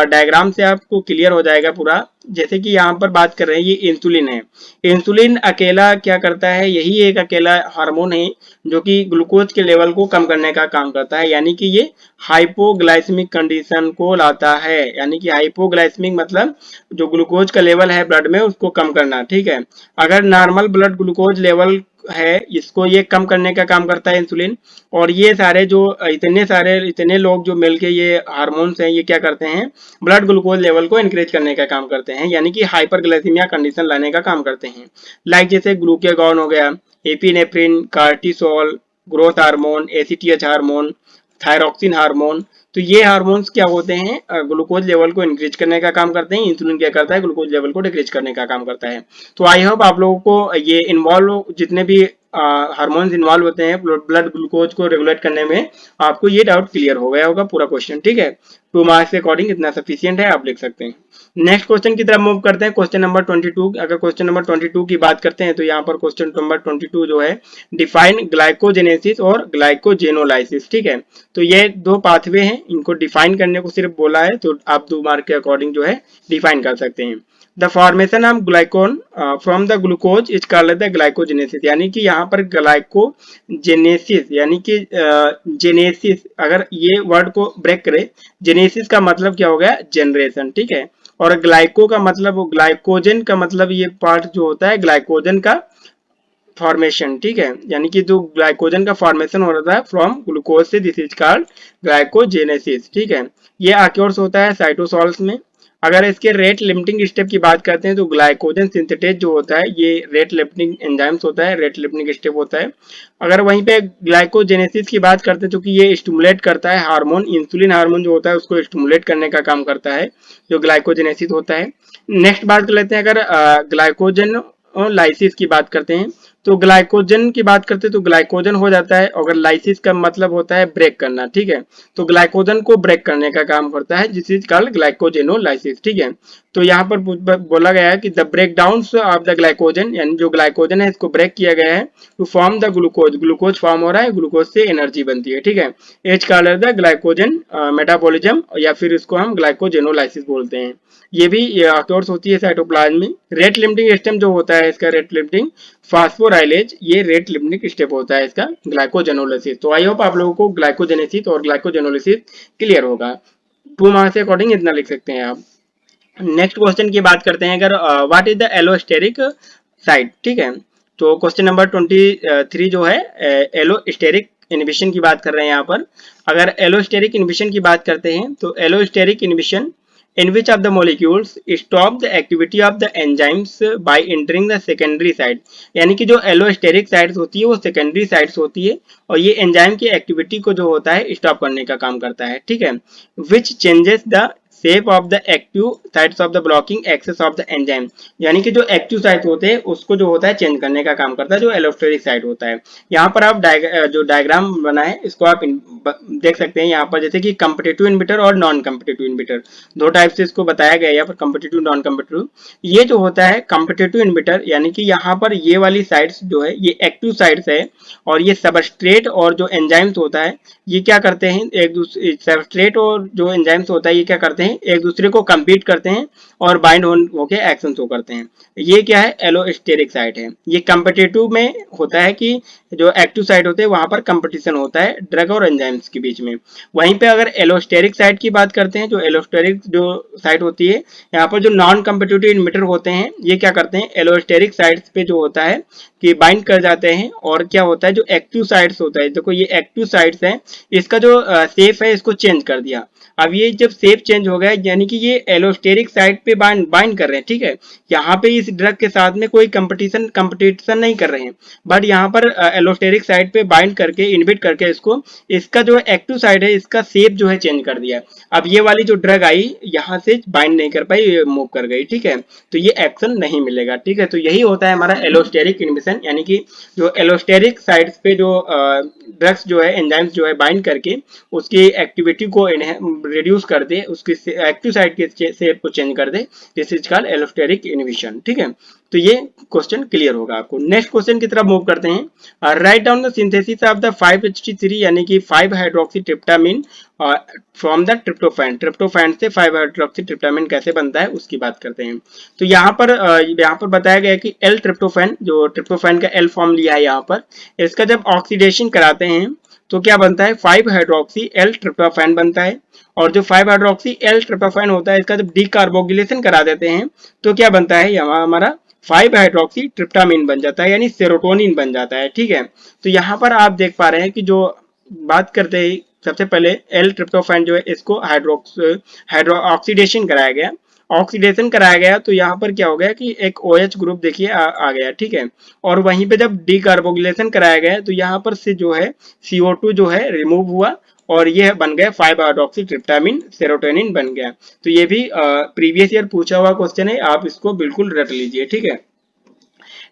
Speaker 1: डायग्राम से आपको क्लियर हो जाएगा पूरा, जैसे कि यहाँ पर बात कर रहे हैं ये इंसुलिन है। इंसुलिन अकेला क्या करता है, यही एक अकेला हार्मोन है जो कि ग्लूकोज के लेवल को कम करने का काम करता है, यानी कि ये हाइपोग्लाइसेमिक कंडीशन को लाता है। यानी कि हाइपोग्लाइसेमिक मतलब जो ग्लूकोज का लेवल है ब्लड में उसको कम करना, ठीक है। अगर नॉर्मल ब्लड ग्लूकोज लेवल है इसको ये कम करने का काम करता है इंसुलिन, और ये सारे जो इतने लोग जो मिलके ये हार्मोन्स हैं ये क्या करते हैं ब्लड ग्लूकोज लेवल को इंक्रीज करने का काम करते हैं, यानी कि हाइपरग्लाइसीमिया कंडीशन लाने का काम करते हैं। लाइक जैसे ग्लूकागॉन हो गया, epinephrine, cortisol, growth hormone, ACTH hormone, thyroxine hormone. तो ये हार्मोन्स क्या होते हैं, ग्लूकोज लेवल को इंक्रीज करने का काम करते हैं। इंसुलिन क्या करता है, ग्लूकोज लेवल को डिक्रीज करने का काम करता है। तो आई होप आप लोगों को ये इन्वॉल्व जितने भी हार्मोन्स इन्वॉल्व होते हैं ब्लड ग्लूकोज को रेगुलेट करने में, आपको ये डाउट क्लियर हो गया होगा पूरा क्वेश्चन, ठीक है। 2 मार्क्स के अकॉर्डिंग इतना सफिशियंट है, आप लिख सकते हैं। नेक्स्ट क्वेश्चन की तरफ मूव करते हैं, क्वेश्चन नंबर 22। अगर क्वेश्चन नंबर 22 की बात करते हैं तो यहाँ पर क्वेश्चन नंबर 22 जो है, डिफाइन ग्लाइकोजेनेसिस और ग्लाइकोजेनोलाइसिस, ठीक है। तो ये दो पाथवे हैं, इनको डिफाइन करने को सिर्फ बोला है, तो आप 2 मार्क के अकॉर्डिंग जो है डिफाइन कर सकते हैं। The formation of ग्लाइकोन from the glucose is called the glycogenesis, यानी कि यहाँ पर ग्लाइकोजेनेसिस यानी कि जेनेसिस, अगर ये वर्ड को ब्रेक करे, जेनेसिस का मतलब क्या हो गया, जनरेशन, ठीक है। और ग्लाइको का मतलब, ग्लाइकोजन का मतलब ये पार्ट जो होता है ग्लाइकोजन का फॉर्मेशन, ठीक है। यानी कि जो ग्लाइकोजन का फॉर्मेशन हो रहा है फ्रॉम ग्लूकोज से, दिस इज कॉल्ड ग्लाइकोजेनेसिस, ठीक है। ये अक्योर्स होता है साइटोसॉल्स में। अगर इसके रेट लिमिटिंग स्टेप की बात करते हैं तो ग्लाइकोजन सिंथेटेज जो होता है ये रेट लिमिटिंग एंजाइम्स होता है, रेट लिमिटिंग स्टेप होता है। अगर वहीं पे ग्लाइकोजेनेसिस की बात करते हैं तो कि ये स्टिमुलेट करता है हार्मोन, इंसुलिन हार्मोन जो होता है उसको स्टिमुलेट करने का काम करता है, जो ग्लाइकोजेनेसिस होता है। नेक्स्ट बात कर लेते हैं, अगर ग्लाइकोजन लाइसिस की बात करते हैं तो ग्लाइकोजन की बात करते हैं तो ग्लाइकोजन हो जाता है, अगर लाइसिस का मतलब होता है ब्रेक करना, ठीक है। तो ग्लाइकोजन को ब्रेक करने का काम करता है, जिस इज कॉल्ड ग्लाइकोजेनोलाइसिस, ठीक है। तो यहाँ पर बोला गया है कि the breakdown of the glycogen, यानी जो ग्लाइकोजन है इसको ब्रेक किया गया है to form the glucose, glucose form हो रहा है, ग्लूकोज से एनर्जी बनती है, ठीक है। As called the glycogen metabolism, या फिर इसको हम ग्लाइकोजेनोलाइसिस बोलते हैं। ये भी अक्योर्स होती है साइटोप्लाज्म में। रेट लिमिटिंग स्टेप जो होता है इसका, रेट लिमिटिंग फास्फोराइलेज, ये रेट लिमिटिंग स्टेप होता है इसका ग्लाइकोजेनोलिसिस। तो आई होप आप लोगों को ग्लाइकोजेनेसिस और ग्लाइकोजेनोलिसिस क्लियर होगा। 2 मार्क्स के अकॉर्डिंग इतना लिख सकते हैं आप। नेक्स्ट क्वेश्चन की बात करते हैं, अगर what is the allosteric site, ठीक है। तो क्वेश्चन नंबर 23 जो है एलोस्टेरिक इनहिबिशन की बात कर रहे हैं यहाँ पर। अगर एलोस्टेरिक इनहिबिशन की बात करते हैं तो allosteric inhibition in which of the molecules stop the activity of the enzymes by entering the secondary site, यानी कि जो एलोस्टेरिक साइट्स होती है वो सेकेंडरी साइट्स होती है और ये एंजाइम की एक्टिविटी को जो होता है स्टॉप करने का काम करता है, ठीक है। which changes the shape of the active sites of the blocking access of the enzyme, यानी कि जो एक्टिव साइट होते हैं उसको जो होता है चेंज करने का काम करता है, जो एलोस्टेरिक साइट होता है। यहाँ पर आप जो डायग्राम बना है इसको आप देख सकते हैं यहाँ पर, जैसे कि कम्पिटिटिव इनहिबिटर और नॉन कम्पिटिटिव इनहिबिटर, दो टाइप से इसको बताया गया है यहाँ पर, कम्पिटिटिव नॉन कम्पिटिटिव। ये जो होता है कम्पिटिटिव इनहिबिटर, यानी कि यहाँ पर ये वाली साइट्स जो है ये एक्टिव साइट्स है, और ये सबस्ट्रेट और जो एंजाइम्स होता है ये क्या करते हैं, एक दूसरे सबस्ट्रेट और जो एंजाइम्स होता है ये क्या करते हैं, एक दूसरे को compete करते हैं और बाइंड होके एक्शन शो करते हैं। ये क्या है, एलोस्टेरिक साइट है। ये कम्पिटिटिव में होता है कि जो एक्टिव साइट होते हैं वहां पर कंपटीशन होता है ड्रग और एंजाइम्स के बीच में। वहीं पे अगर एलोस्टेरिक साइट की बात करते हैं, जो एलोस्टेरिक जो साइट होती है, यहाँ पर जो नॉन कम्पिटिटिव इनहिबिटर होते हैं ये क्या करते हैं, एलोस्टेरिक साइट्स पे जो होता है कि बाइंड कर जाते हैं, और क्या होता है जो एक्टिव साइट्स होता है, देखो ये एक्टिव साइट्स है, इसका जो शेप है इसको चेंज कर दिया। अब ये जब शेप चेंज हो गया यानी कि ये एलोस्टेरिक साइट पे बाइंड कर रहे हैं, ठीक है। यहाँ पे इस ड्रग के साथ में कोई कंपटीशन नहीं कर रहे हैं, बट यहाँ पर एलोस्टेरिक साइट पे बाइंड करके इनहिबिट करके इसको, इसका जो एक्टिव साइट है इसका शेप जो है चेंज कर दिया। अब ये वाली जो ड्रग आई यहाँ से बाइंड नहीं कर पाई, ये मूव कर गई, ठीक है। तो ये एक्शन नहीं मिलेगा, ठीक है। तो यही होता है हमारा एलोस्टेरिक इनहिबिशन, यानी कि जो एलोस्टेरिक साइट्स पे जो ड्रग्स जो है एंजाइम्स जो है बाइंड करके उसकी एक्टिविटी को रिड्यूस कर दे, उसकी एक्टिव साइट के शेप को चेंज कर दे, this is called allosteric inhibition, ठीक है। तो ये क्वेश्चन क्लियर होगा आपको। नेक्स्ट क्वेश्चन की तरफ मूव करते हैं। Right down the synthesis of the 5-HT3 यानी कि 5-हाइड्रोक्सीट्रिप्टामिन फ्रॉम द ट्रिप्टोफैन, ट्रिप्टोफैन से 5-हाइड्रोक्सीट्रिप्टामिन कैसे बनता है उसकी बात करते हैं। तो यहाँ पर बताया गया है कि एल ट्रिप्टोफैन, जो ट्रिप्टोफैन का एल फॉर्म लिया है यहाँ पर, इसका जब ऑक्सीडेशन कराते हैं तो क्या बनता है, 5-हाइड्रोक्सी एल ट्रिप्टोफैन बनता है। और जो 5-हाइड्रोक्सी एल ट्रिप्टोफैन होता है इसका जब डीकार्बोक्सिलेशन करा देते हैं तो क्या बनता है, हमारा 5-हाइड्रोक्सी ट्रिप्टामिन बन जाता है, यानी सेरोटोनिन बन जाता है, ठीक है। तो यहाँ पर आप देख पा रहे हैं कि जो बात करते हैं सबसे पहले एल ट्रिप्टोफैन जो है इसको ऑक्सीडेशन कराया गया, ऑक्सीडेशन कराया गया तो यहाँ पर क्या हो गया कि एक OH ग्रुप देखिए आ गया, ठीक है। और वहीं पे जब डीकार्बोक्सिलेशन कराया गया तो यहाँ पर से जो है CO2 जो है रिमूव हुआ, और ये बन गया 5 हाइड्रोक्सी ट्रिप्टामिन सेरोटोनिन बन गया। तो ये भी प्रीवियस ईयर पूछा हुआ क्वेश्चन है, आप इसको बिल्कुल रट लीजिए, ठीक है।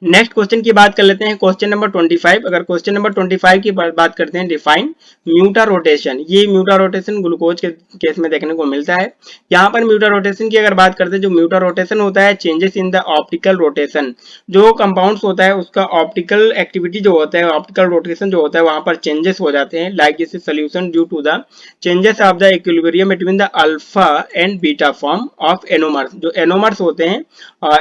Speaker 1: नेक्स्ट क्वेश्चन की बात कर लेते हैं, क्वेश्चन नंबर 25। अगर क्वेश्चन नंबर 25 की बात करते हैं, डिफाइन म्यूटा रोटेशन। ये म्यूटा रोटेशन ग्लूकोज के केस में देखने को मिलता है। यहाँ पर म्यूटा रोटेशन की अगर बात करते हैं, जो म्यूटा रोटेशन होता है, changes in the optical rotation. जो कंपाउंड्स होता है उसका ऑप्टिकल एक्टिविटी जो होता है, ऑप्टिकल रोटेशन जो होता है, वहां पर चेंजेस हो जाते हैं, like this solution due to the changes of the equilibrium between the alpha and beta form of anomers. जो एनोमर्स होते हैं,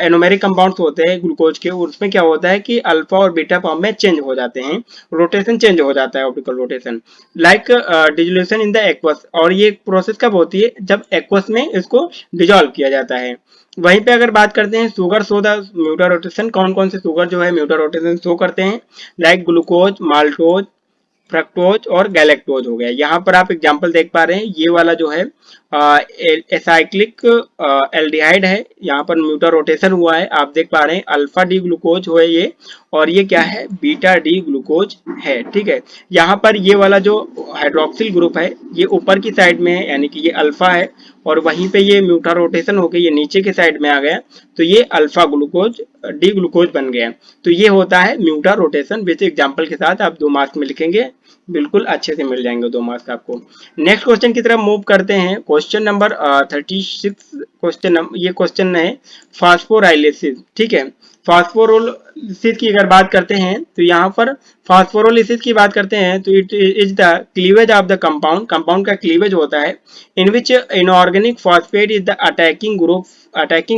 Speaker 1: एनोमेरिक कंपाउंड्स होते हैं ग्लूकोज के, उसमें क्या होता है कि अल्फा और बीटा फॉर्म में चेंज हो जाते हैं, रोटेशन चेंज हो जाता है, optical rotation, like dissolution in the aqueous. और ये प्रोसेस कब होती है, जब एक्वस में इसको डिजोल्व किया जाता है। वहीं पे अगर बात करते हैं शुगर शो द म्यूटा रोटेशन, कौन कौन से शुगर जो है म्यूटा रोटेशन शो करते हैं, लाइक ग्लूकोज, माल्टोज, फ्रक्टोज और गैलेक्टोज हो गया। यहाँ पर आप एग्जांपल देख पा रहे हैं, ये वाला जो है एसाइक्लिक एल्डिहाइड है, यहाँ पर म्यूटा रोटेशन हुआ है, आप देख पा रहे हैं अल्फा डी ग्लूकोज हो ये, और ये क्या है, बीटा डी ग्लूकोज है, ठीक है। यहाँ पर ये वाला जो हाइड्रोक्सिल ग्रुप है ये ऊपर की साइड में है, यानी कि ये अल्फा है, और वहीं पे ये म्यूटा रोटेशन होकर ये नीचे के साइड में आ गया, तो ये अल्फा ग्लूकोज डी ग्लूकोज बन गया। तो ये होता है म्यूटा रोटेशन, विच एग्जाम्पल के साथ आप 2 मार्क्स में लिखेंगे, बिल्कुल अच्छे से मिल जाएंगे 2 मार्क्स आपको। नेक्स्ट क्वेश्चन की तरफ मूव करते हैं, क्वेश्चन नंबर 36 क्वेश्चन, ये क्वेश्चन है फास्फोराइलेसिस, ठीक है। फास्फोरोलिसिस की अगर बात करते हैं तो यहाँ पर फास्फोरोलिसिस की बात करते हैं तो it is the cleavage of the compound, compound का क्लीवेज होता है, in which inorganic phosphate is the attacking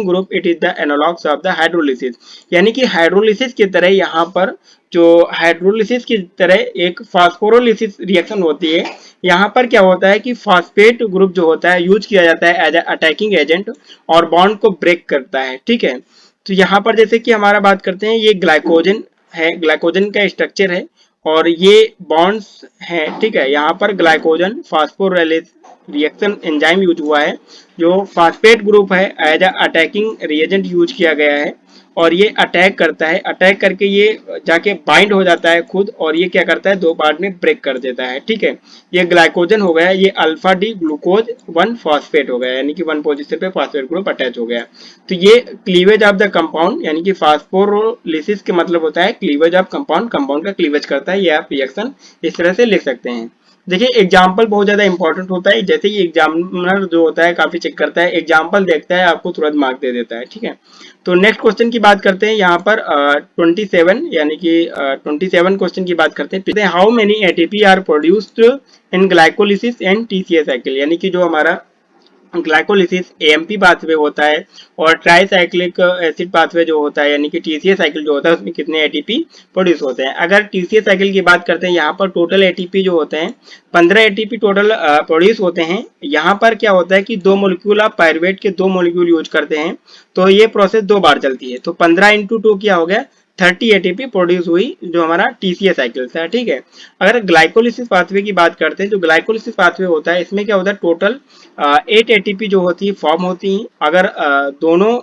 Speaker 1: group it is the analogs of the hydrolysis. यानी कि हाइड्रोलिसिस की तरह यहाँ पर जो हाइड्रोलिसिस की तरह एक फास्फोरोलिसिस रिएक्शन होती है, यहाँ पर क्या होता है कि फॉस्फेट ग्रुप जो होता है यूज किया जाता है एज अटैकिंग एजेंट और बॉन्ड को ब्रेक करता है, ठीक है। तो यहाँ पर जैसे कि हमारा बात करते हैं, ये ग्लाइकोजन है, ग्लाइकोजन का स्ट्रक्चर है और ये बॉन्ड्स हैं, ठीक है। यहाँ पर ग्लाइकोजन फास्फोराइलेस रिएक्शन एंजाइम यूज हुआ है, जो फास्फेट ग्रुप है एज अटैकिंग रिएजेंट यूज किया गया है, और ये अटैक करता है, अटैक करके ये जाके बाइंड हो जाता है खुद, और ये क्या करता है 2 पार्ट में ब्रेक कर देता है, ठीक है। ये ग्लाइकोजन हो गया, ये अल्फा डी ग्लूकोज 1 फॉस्फेट हो गया, यानी कि 1 पोजीशन पे फॉस्फेट ग्रुप अटैच हो गया। तो ये क्लीवेज ऑफ द कंपाउंड, यानी कि फास्फोरोलिसिस के मतलब होता है क्लीवेज ऑफ कंपाउंड, कंपाउंड का क्लीवेज करता है, ये आप रिएक्शन इस तरह से लिख सकते हैं। देखिए एग्जाम्पल बहुत ज्यादा इंपॉर्टेंट होता है, जैसे ही एग्जामिनर जो होता है काफी चेक करता है, एग्जाम्पल देखता है आपको तुरंत मार्क दे देता है, ठीक है। तो नेक्स्ट क्वेश्चन की बात करते हैं, यहाँ पर 27 यानी कि 27 क्वेश्चन की बात करते हैं, how many ATP are produced in glycolysis and TCA cycle. यानी कि जो हमारा ग्लाइकोलिसिस एएमपी पाथवे होता है और ट्राइसाइक्लिक एसिड पाथवे जो होता है, यानी कि टीसीए साइकिल जो होता है, उसमें कितने एटीपी प्रोड्यूस होते हैं। अगर टीसीए साइकिल की बात करते हैं, यहाँ पर टोटल एटीपी जो होते हैं 15 एटीपी टोटल प्रोड्यूस होते हैं। यहाँ पर क्या होता है कि 2 मोलिक्यूल आप पायरुवेट के 2 मोलिक्यूल यूज करते हैं, तो ये प्रोसेस 2 बार चलती है, तो 15 × 2 क्या हो गया, 30 एटीपी प्रोड्यूस हुई, जो हमारा टीसीए साइकिल है, ठीक है। अगर ग्लाइकोलिसिस पाथवे की बात करते हैं, जो ग्लाइकोलिसिस पाथवे होता है, इसमें क्या होता है, टोटल 8 एटीपी जो होती है फॉर्म होती हैं। अगर दोनों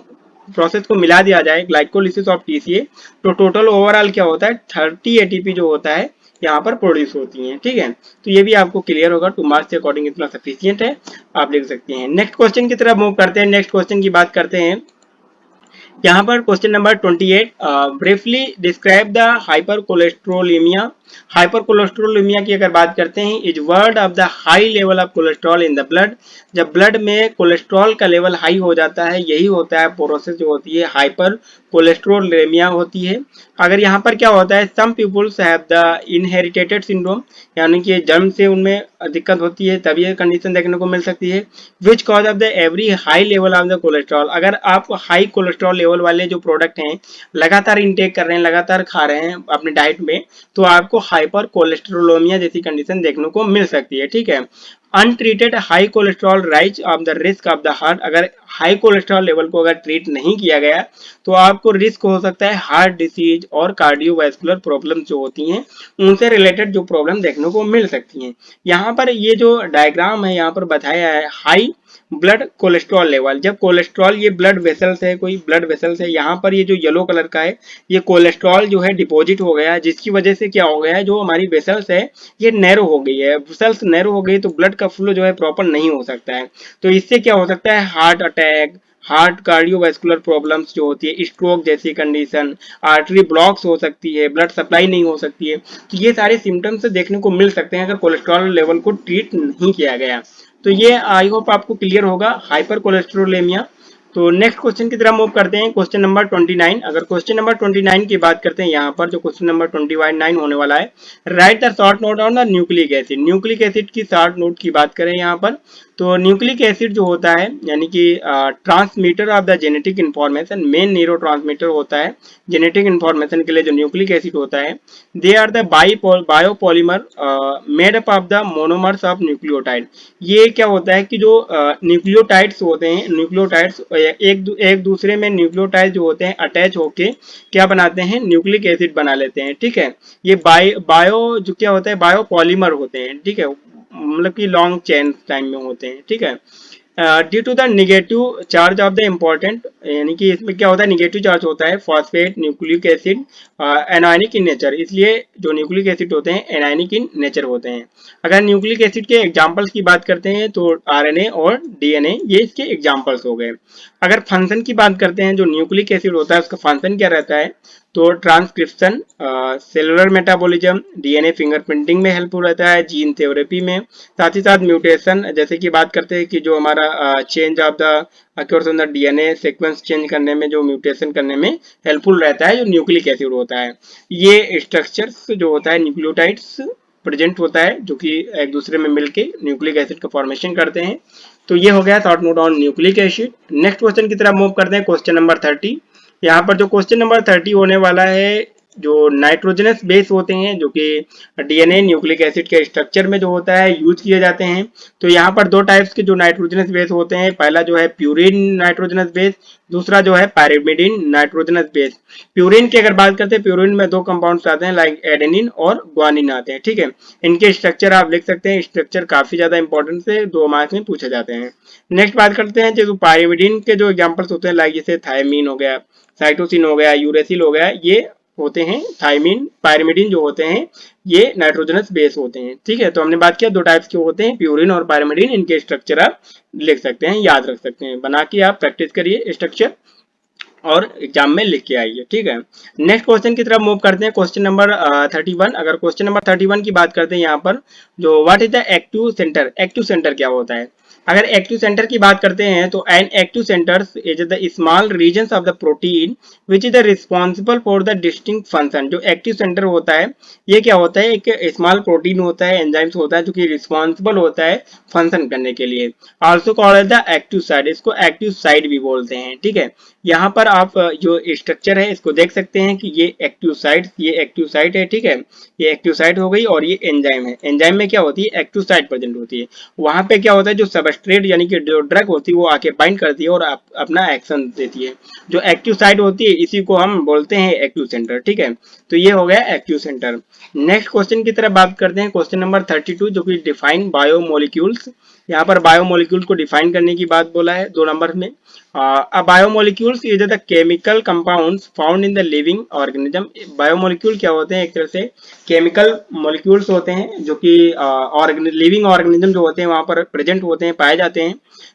Speaker 1: प्रोसेस को मिला दिया जाए, ग्लाइकोलिसिस और टीसीए, तो टोटल ओवरऑल क्या होता है, 30 एटीपी जो होता है यहाँ पर प्रोड्यूस होती हैं, ठीक है। तो ये भी आपको क्लियर होगा, 2 मार्क्स के अकॉर्डिंग इतना सफिशियंट है, आप लिख सकते हैं। नेक्स्ट क्वेश्चन की तरफ मूव करते हैं, नेक्स्ट क्वेश्चन की बात करते हैं, यहाँ पर question number 28, briefly describe the hypercholesterolemia. Hypercholesterolemia की अगर बात करते हैं, is word of the high level of cholesterol in the blood. जब ब्लड में कोलेस्ट्रॉल का लेवल हाई हो जाता है, यही होता है प्रोसेस जो होती है हाइपर कोलेस्ट्रोलेमिया होती है। अगर यहाँ पर क्या होता है, some peoples have the inherited syndrome, यानी कि जन्म से उनमें दिक्कत होती है, तभी ये कंडीशन देखने को मिल सकती है। Which cause of the every high level of the cholesterol. अगर आप हाई कोलेस्ट्रॉल लेवल वाले जो प्रोडक्ट हैं लगातार इनटेक कर रहे हैं, लगातार खा रहे हैं अपने डाइट में, तो आपको हाइपर कोलेस्ट्रोलोमिया जैसी कंडीशन देखने को मिल सकती है, ठीक है। Untreated high cholesterol rise of the risk of the heart, अगर हाई कोलेस्ट्रॉल लेवल को अगर ट्रीट नहीं किया गया तो आपको रिस्क हो सकता है हार्ट डिसीज और कार्डियोवैस्कुलर प्रॉब्लम जो होती हैं उनसे रिलेटेड जो प्रॉब्लम देखने को मिल सकती हैं। यहाँ पर ये जो डायग्राम है यहाँ पर बताया है हाई ब्लड कोलेस्ट्रॉल लेवल, जब कोलेस्ट्रॉल ये ब्लड वेसल्स है, कोई ब्लड वेसल्स है, यहाँ पर ये जो येलो कलर का है ये कोलेस्ट्रॉल जो है डिपॉजिट हो गया, जिसकी वजह से क्या हो गया है जो हमारी वेसल्स है ये नैरो हो गई है, वेसल्स नैरो हो गई तो ब्लड का फ्लो जो है प्रॉपर नहीं हो सकता है। तो इससे क्या हो सकता है heart attack, heart cardiovascular problems जो होती है, स्ट्रोक जैसी कंडीशन, आर्टरी ब्लॉक्स हो सकती है, ब्लड सप्लाई नहीं हो सकती है। तो ये सारे सिम्टम्स देखने को मिल सकते हैं अगर कोलेस्ट्रॉल लेवल को ट्रीट नहीं किया गया। तो ये आई होप आपको क्लियर होगा हाइपर कोलेस्ट्रोलेमिया। तो नेक्स्ट क्वेश्चन की तरफ मूव करते हैं, क्वेश्चन नंबर 29। अगर क्वेश्चन नंबर 29 की बात करते हैं यहाँ पर जो क्वेश्चन नंबर 29 होने वाला है, right the short note on the nucleic acid. Nucleic acid की शॉर्ट नोट की बात करें यहाँ पर तो न्यूक्लिक एसिड जो होता है यानी कि transmitter of the genetic information, main neuro transmitter होता है जेनेटिक इंफॉर्मेशन के लिए जो न्यूक्लिक एसिड होता है। They are the biopolymer made up of the monomers of nucleotide. ये क्या होता है कि जो न्यूक्लियोटाइड्स होते हैं, न्यूक्लियोटाइड्स एक दूसरे में न्यूक्लियोटाइड जो होते हैं अटैच होके क्या बनाते हैं न्यूक्लिक एसिड बना लेते हैं, ठीक है। ये बायो जो क्या होता है बायोपॉलीमर होते हैं, ठीक है, मतलब कि लॉन्ग चेन टाइम में होते हैं, ठीक है। Due to the negative charge of the important, यानी कि इसमें क्या होता है निगेटिव चार्ज होता है phosphate nucleic acid anionic in nature, इसलिए जो न्यूक्लिक एसिड होते हैं एनायनिक इन नेचर होते हैं। अगर न्यूक्लिक एसिड के एग्जांपल्स की बात करते हैं तो आरएनए और डीएनए ये इसके एग्जांपल्स हो गए। अगर फंक्शन की बात करते हैं जो न्यूक्लिक एसिड होता है उसका फंक्शन क्या रहता है तो transcription, cellular metabolism, DNA fingerprinting में हेल्पफुल रहता है, जीन थेरेपी में, साथ ही साथ म्यूटेशन जैसे कि बात करते हैं कि जो हमारा change of the occurs in the DNA sequence change करने में जो म्यूटेशन करने में हेल्पफुल रहता है जो न्यूक्लिक एसिड होता है। ये स्ट्रक्चर्स जो होता है न्यूक्लियोटाइड्स प्रेजेंट होता है जो कि एक दूसरे में मिलके न्यूक्लिक एसिड का फॉर्मेशन करते हैं। तो ये हो गया short note on nucleic acid. Next question की तरफ मूव करते हैं, क्वेश्चन नंबर 30। यहाँ पर जो क्वेश्चन नंबर 30 होने वाला है जो नाइट्रोजनस बेस होते हैं जो कि डीएनए न्यूक्लिक एसिड के स्ट्रक्चर में जो होता है यूज किए जाते हैं। तो यहाँ पर दो टाइप्स के जो नाइट्रोजनस बेस होते हैं, पहला जो है प्यूरिन नाइट्रोजनस बेस, दूसरा जो है पायरिमिडिन नाइट्रोजनस बेस। प्यूरिन की अगर बात करते हैं प्यूरिन में दो कंपाउंड्स आते हैं लाइक एडेनिन और ग्वानिन आते हैं, ठीक है। इनके स्ट्रक्चर आप लिख सकते हैं, स्ट्रक्चर काफी ज्यादा इंपॉर्टेंट है, 2 मार्क्स में पूछे जाते हैं। नेक्स्ट बात करते हैं जो पायरिमिडिन के जो एग्जाम्पल्स होते हैं लाइक जैसे थायमीन हो गया, साइटोसिन हो गया, यूरेसिल हो गया, ये होते हैं थायमीन पायरिमिडिन जो होते हैं ये नाइट्रोजनस बेस होते हैं, ठीक है। तो हमने बात किया दो टाइप्स के होते हैं प्यूरिन और पायरिमिडिन, इनके स्ट्रक्चर आप लिख सकते हैं, याद रख सकते हैं, बना के आप प्रैक्टिस करिए स्ट्रक्चर और एग्जाम में लिख के आइए, ठीक है। नेक्स्ट क्वेश्चन की तरफ मूव करते हैं, क्वेश्चन नंबर 31। अगर क्वेश्चन नंबर 31 की बात करते हैं यहाँ पर जो what is the active centre, active centre क्या होता है। अगर एक्टिव सेंटर की बात करते हैं तो an active centres is the small regions of the protein which is the responsible for the distinct function. जो एक्टिव सेंटर होता है ये क्या होता है एक स्मॉल प्रोटीन होता है, एंजाइम्स होता है जो कि रिस्पॉन्सिबल होता है फंक्शन करने के लिए। Also called the active site, इसको एक्टिव साइट भी बोलते हैं, ठीक है। यहाँ पर आप जो स्ट्रक्चर है इसको देख सकते हैं कि ये एक्टिव साइट, ये एक्टिव साइट है, ठीक है, ये एक्टिव साइट हो गई और ये एंजाइम है। एंजाइम में क्या होती है एक्टिव साइट प्रेजेंट होती है, वहां पे क्या होता है जो सबस्ट्रेट यानी कि जो ड्रग होती है वो आके बाइंड करती है और अपना एक्शन देती है। जो एक्टिव साइट होती है इसी को हम बोलते हैं एक्टिव सेंटर, ठीक है। तो ये हो गया एक्टिव सेंटर। नेक्स्ट क्वेश्चन की तरफ बात करते हैं, क्वेश्चन नंबर 32 जो कि डिफाइन बायोमोलिक्यूल्स। यहाँ पर बायोमोलिक्यूल को डिफाइन करने की बात बोला है 2 नंबर में। Biomolecules is the chemical compounds found in the living organism. Biomolecule क्या होते हैं एक तरह से केमिकल मॉलिक्यूल्स होते हैं जो कि लिविंग ऑर्गेनिज्म जो होते हैं वहां पर प्रेजेंट होते हैं, पाए जाते हैं।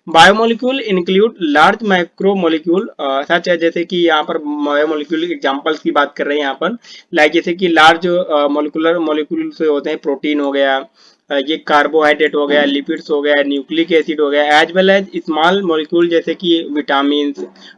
Speaker 1: बायोमोलिक्यूल इंक्लूड लार्ज माइक्रोमोलिक्यूल सच है, जैसे कि यहाँ पर बायोमोलिक्यूल एग्जांपल्स की बात कर रहे हैं यहाँ पर, लाइक जैसे कि लार्ज मोलिकुलर मॉलिक्यूल से होते हैं, प्रोटीन हो गया, ये कार्बोहाइड्रेट हो गया, लिपिड्स हो गया, न्यूक्लिक एसिड हो गया, as well as small molecule जैसे कि विटामिन,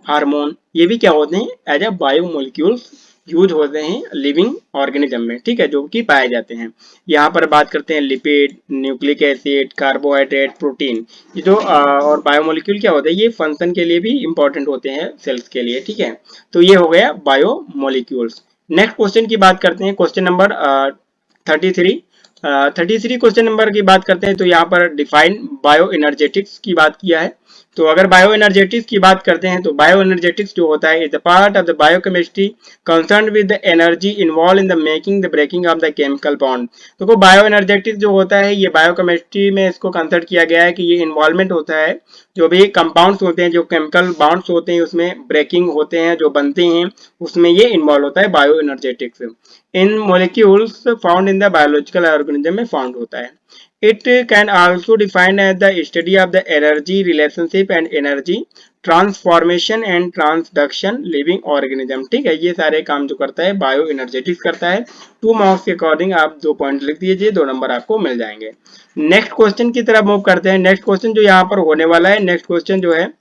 Speaker 1: हार्मोन, ये भी क्या होते हैं एज ए बायोमोलिक्यूल्स यूज होते हैं लिविंग ऑर्गेनिज्म में, ठीक है, जो कि पाए जाते हैं। यहाँ पर बात करते हैं lipid, nucleic acid, carbohydrate, protein, ये जो और बायोमोलिक्यूल क्या होते हैं ये फंक्शन के लिए भी इंपॉर्टेंट होते हैं सेल्स के लिए, ठीक है। तो ये हो गया बायोमोलिक्यूल्स। नेक्स्ट क्वेश्चन की बात करते हैं, क्वेश्चन नंबर 33। 33 क्वेश्चन नंबर की बात करते हैं तो यहाँ पर डिफाइन बायो एनर्जेटिक्स की बात किया है। तो अगर बायो एनर्जेटिक्स की बात करते हैं तो बायो एनर्जेटिक्स जो होता है is the part of the biochemistry concern with the energy involve in the making the breaking of the chemical bond. देखो बायो एनर्जेटिक्स जो होता है ये बायोकेमिस्ट्री में इसको कंसर्न किया गया है कि ये इन्वॉल्वमेंट होता है, जो भी कंपाउंड्स होते हैं, जो केमिकल बॉन्ड्स होते हैं उसमें ब्रेकिंग होते हैं, जो बनते हैं उसमें ये इन्वॉल्व होता है bio energetics. In molecules found in the biological organism में फाउंड होता है। It can also define as the study of the energy relationship and energy transformation and transduction living organism. ठीक है, ये सारे काम जो करता है बायो एनर्जेटिक्स करता है। 2 मार्क्स के अकॉर्डिंग आप 2 पॉइंट लिख दीजिए, 2 नंबर आपको मिल जाएंगे। नेक्स्ट क्वेश्चन की तरफ मूव करते हैं। नेक्स्ट क्वेश्चन जो यहाँ पर होने वाला है, नेक्स्ट क्वेश्चन जो है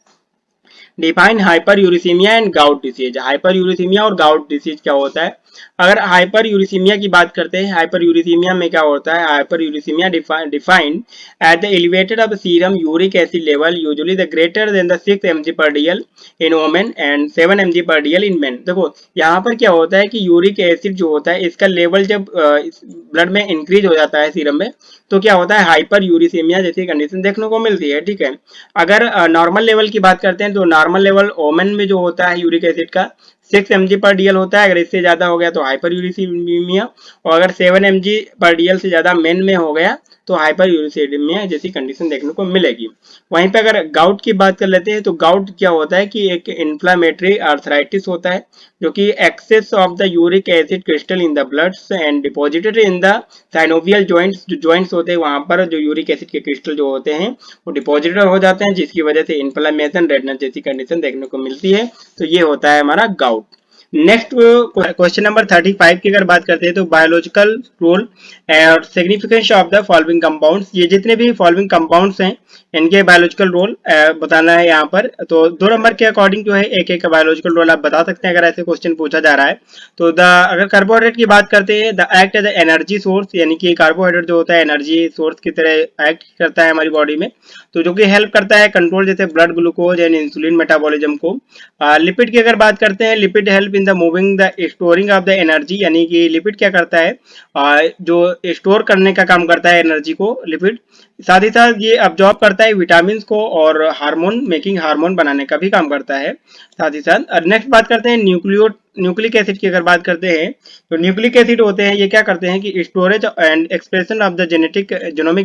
Speaker 1: define hyper uricaemia and gout disease. Hyper uricaemia और गाउट डिसीज क्या होता है? अगर हाइपर यूरिसीमिया की बात करते हैं, हाइपर यूरिसीमिया में क्या होता है? Hyper uricaemia defined at the elevated of serum uric acid level usually the greater than the 6 mg per dl in women and 7 mg per dl in main. देखो यहाँ पर क्या होता है कि यूरिक एसिड जो होता है इसका लेवल जब ब्लड में इंक्रीज हो जाता है सीरम में, तो क्या होता है? हाइपर यूरिसीमिया जैसी कंडीशन देखने को मिलती है। ठीक है, अगर नॉर्मल लेवल की बात करते हैं तो नॉर्मल लेवल वोमेन में जो होता है यूरिक एसिड का 6 mg पर डीएल होता है। अगर इससे ज्यादा हो गया तो हाइपर यूरिसीमिया, और अगर 7 mg पर डीएल से ज्यादा मेन में हो गया तो हाइपर यूरिसीमिया जैसी कंडीशन देखने को मिलेगी। वहीं पे अगर गाउट की बात कर लेते हैं तो गाउट क्या होता है कि एक इन्फ्लामेटरी आर्थराइटिस होता है, जो कि excess of the uric acid crystal in the blood and deposited in the synovial joints. जो जॉइंट्स होते हैं वहां पर जो यूरिक एसिड के क्रिस्टल जो होते हैं वो डिपॉजिटेड हो जाते हैं, जिसकी वजह से इन्फ्लेमेशन, रेडनेस जैसी कंडीशन देखने को मिलती है। तो ये होता है हमारा गाउट। नेक्स्ट क्वेश्चन नंबर 35 की अगर बात करते हैं तो बायोलॉजिकल रोल और significance of the following compounds. ये जितने भी फॉलोइंग कंपाउंड्स हैं इनके बायोलॉजिकल रोल बताना है यहाँ पर। तो 2 नंबर के अकॉर्डिंग जो है एक एक का बायोलॉजिकल रोल आप बता सकते हैं अगर ऐसे क्वेश्चन पूछा जा रहा है। तो अगर कार्बोहाइड्रेट की बात करते हैं, the act as energy source, यानी कि कार्बोहाइड्रेट जो होता है एनर्जी सोर्स की तरह एक्ट करता है हमारी बॉडी में, तो जो कि हेल्प करता है कंट्रोल जैसे blood glucose and insulin metabolism को। लिपिड की अगर बात करते हैं, lipid help in the moving the storing of the energy, यानी कि लिपिड क्या करता है? जो स्टोर करने का काम करता है एनर्जी को लिपिड। साथ ही साथ ये अब्जॉर्ब करता है विटामिन को और हार्मोन मेकिंग, हार्मोन बनाने का भी काम करता है साथ ही साथ। नेक्स्ट बात करते हैं न्यूक्लिक एसिड की अगर बात करते हैं तो न्यूक्लिक एसिड होते हैं ये क्या करते हैं कि storage and expression of the genetic